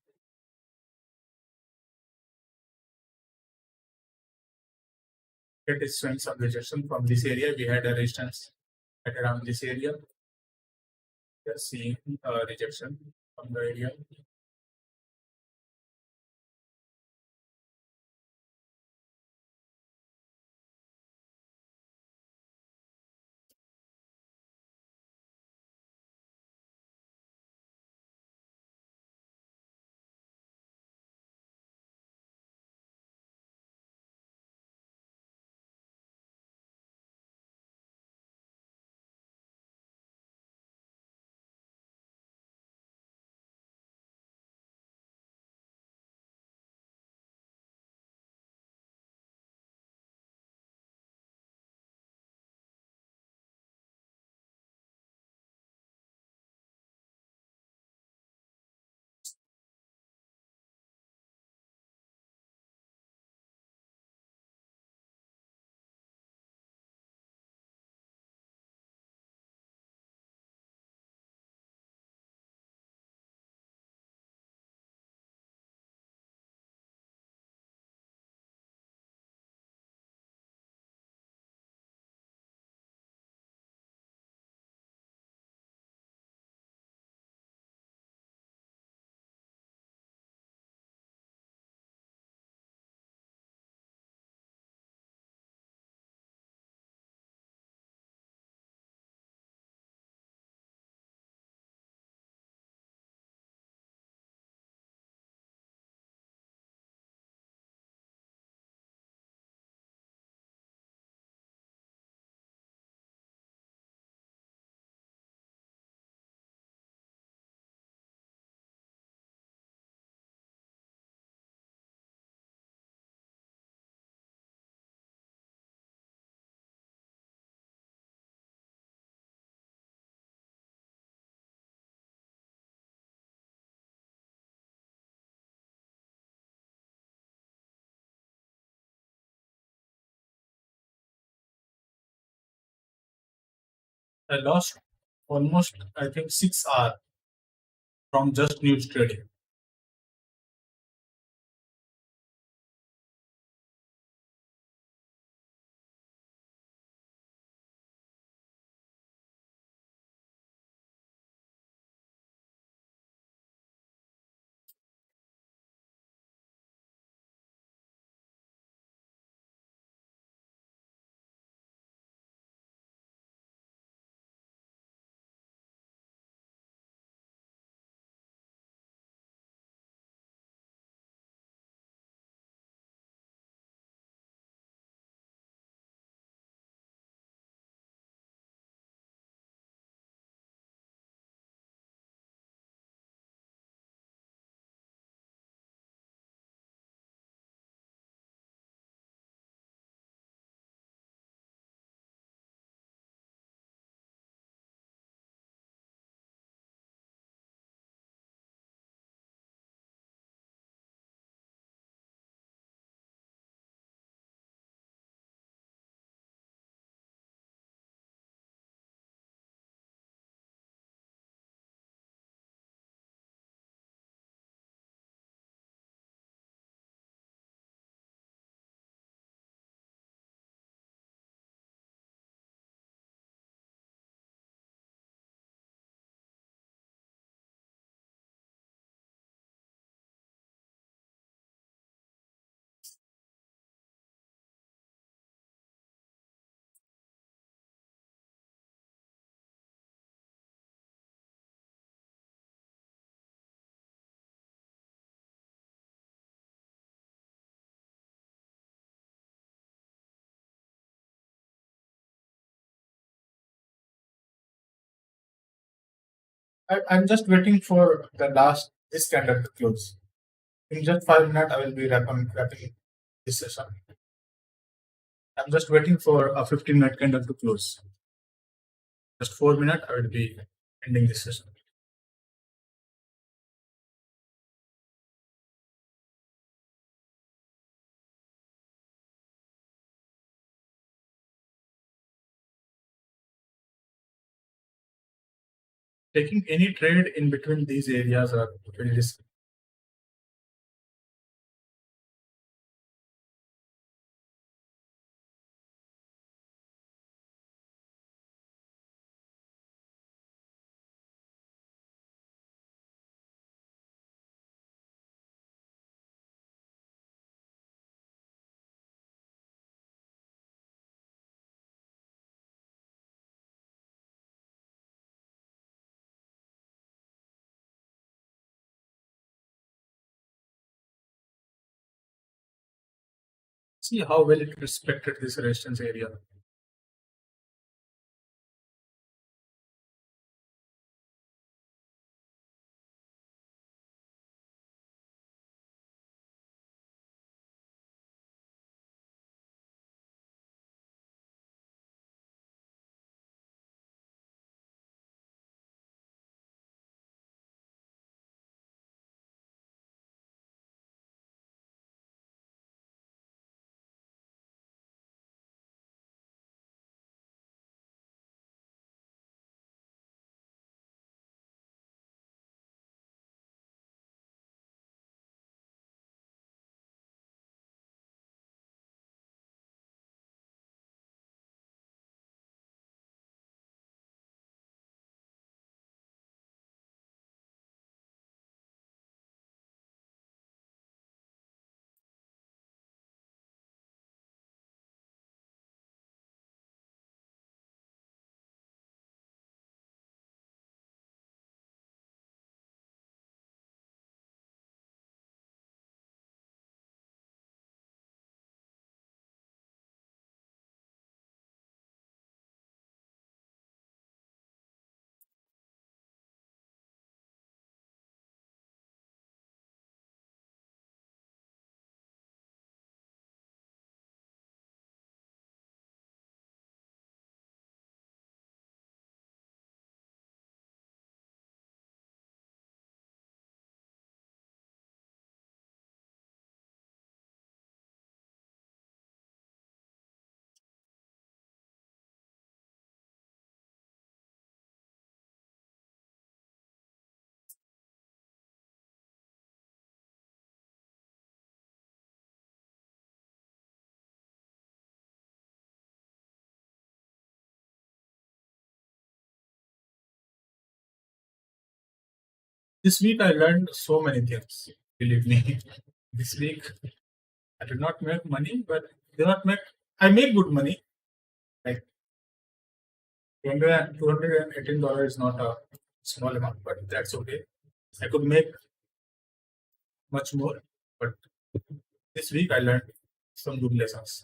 S1: It is showing some rejection from this area. We had a resistance at around this area. We are seeing rejection from the area. I lost almost, I think, 6 hours from just news trading. I'm just waiting for the last this candle to close. In just 5 minutes, I will be wrapping this session. I'm just waiting for a 15-minute candle to close. Just 4 minutes, I will be ending this session. Taking any trade in between these areas are very risky. See how well it respected this resistance area. This week I learned so many things. Believe me, this week I did not make money, but did not make. I made good money. Like $218 is not a small amount, but that's okay. I could make much more, but this week I learned some good lessons.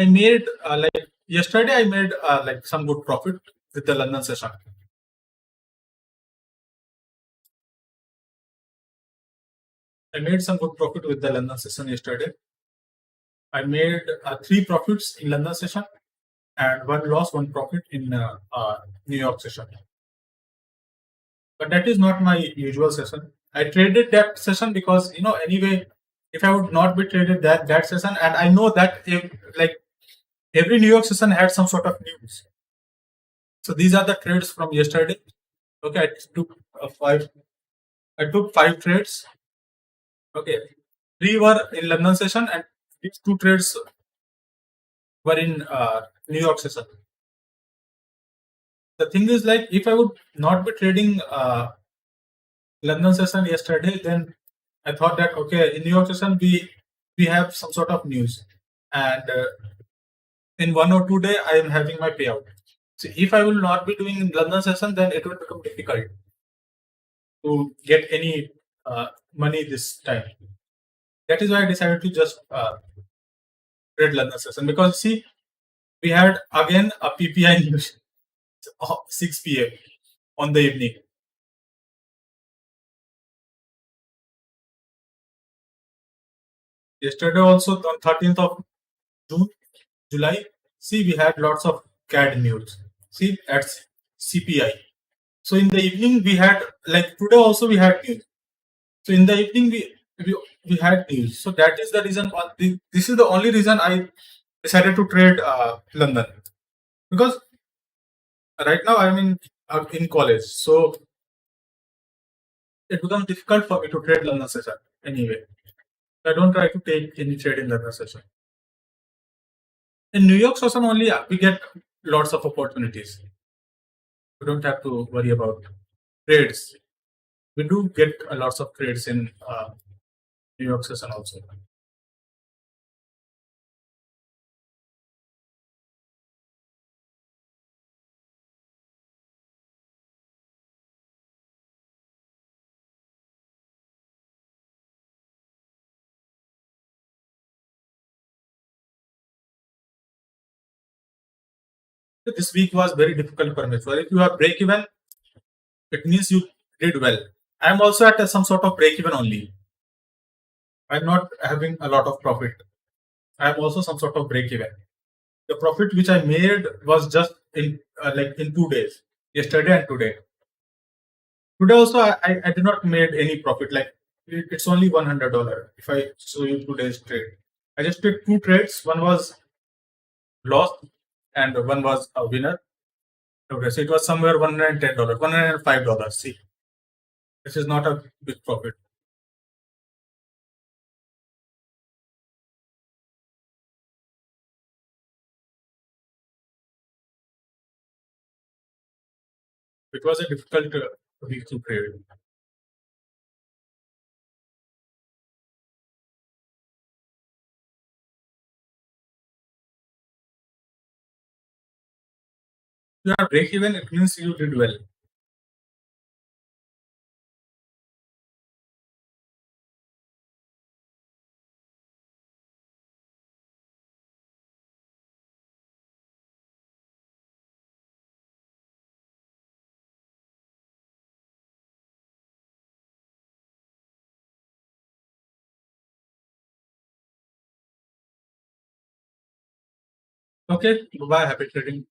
S1: I made like yesterday. I made like some good profit with the London session. I made some good profit with the London session yesterday. I made three profits in London session and one loss, one profit in New York session. But that is not my usual session. I traded that session because anyway, if I would not be traded that session, and I know that if like every New York session had some sort of news. So these are the trades from yesterday. Okay, I took five. I took five trades. Okay, three were in London session, and these two trades were in New York session. The thing is, like, if I would not be trading London session yesterday, then I thought that okay, in New York session we have some sort of news, and in 1 or 2 days I am having my payout. So if I will not be doing London session, then it will become difficult to get any money this time. That is why I decided to just trade London session because see, we had again a PPI news 6 p.m. on the evening. Yesterday also on 13th of June, July, see we had lots of CAD news. See at CPI. So in the evening we had like today also we had news. So in the evening we had news. So that is the reason. This is the only reason I decided to trade London because right now I'm in college. So it becomes difficult for me to trade London session anyway. I don't try to take any trade in London session. In New York session only we get lots of opportunities. We don't have to worry about trades. We do get lots of trades in New York session also. So this week was very difficult for me. So if you are break even, it means you did well. I'm also at some sort of break even only. I'm not having a lot of profit. I'm also some sort of break even. The profit which I made was just in like in 2 days, yesterday and today. Today also I did not made any profit. Like it's only $100 if I show you today's trade. I just did two trades. One was lost and one was a winner. Okay, so it was somewhere $110, $105. See, this is not a big profit. It was a difficult week to trade. You are break even, it means you did well. Okay, bye. Happy trading.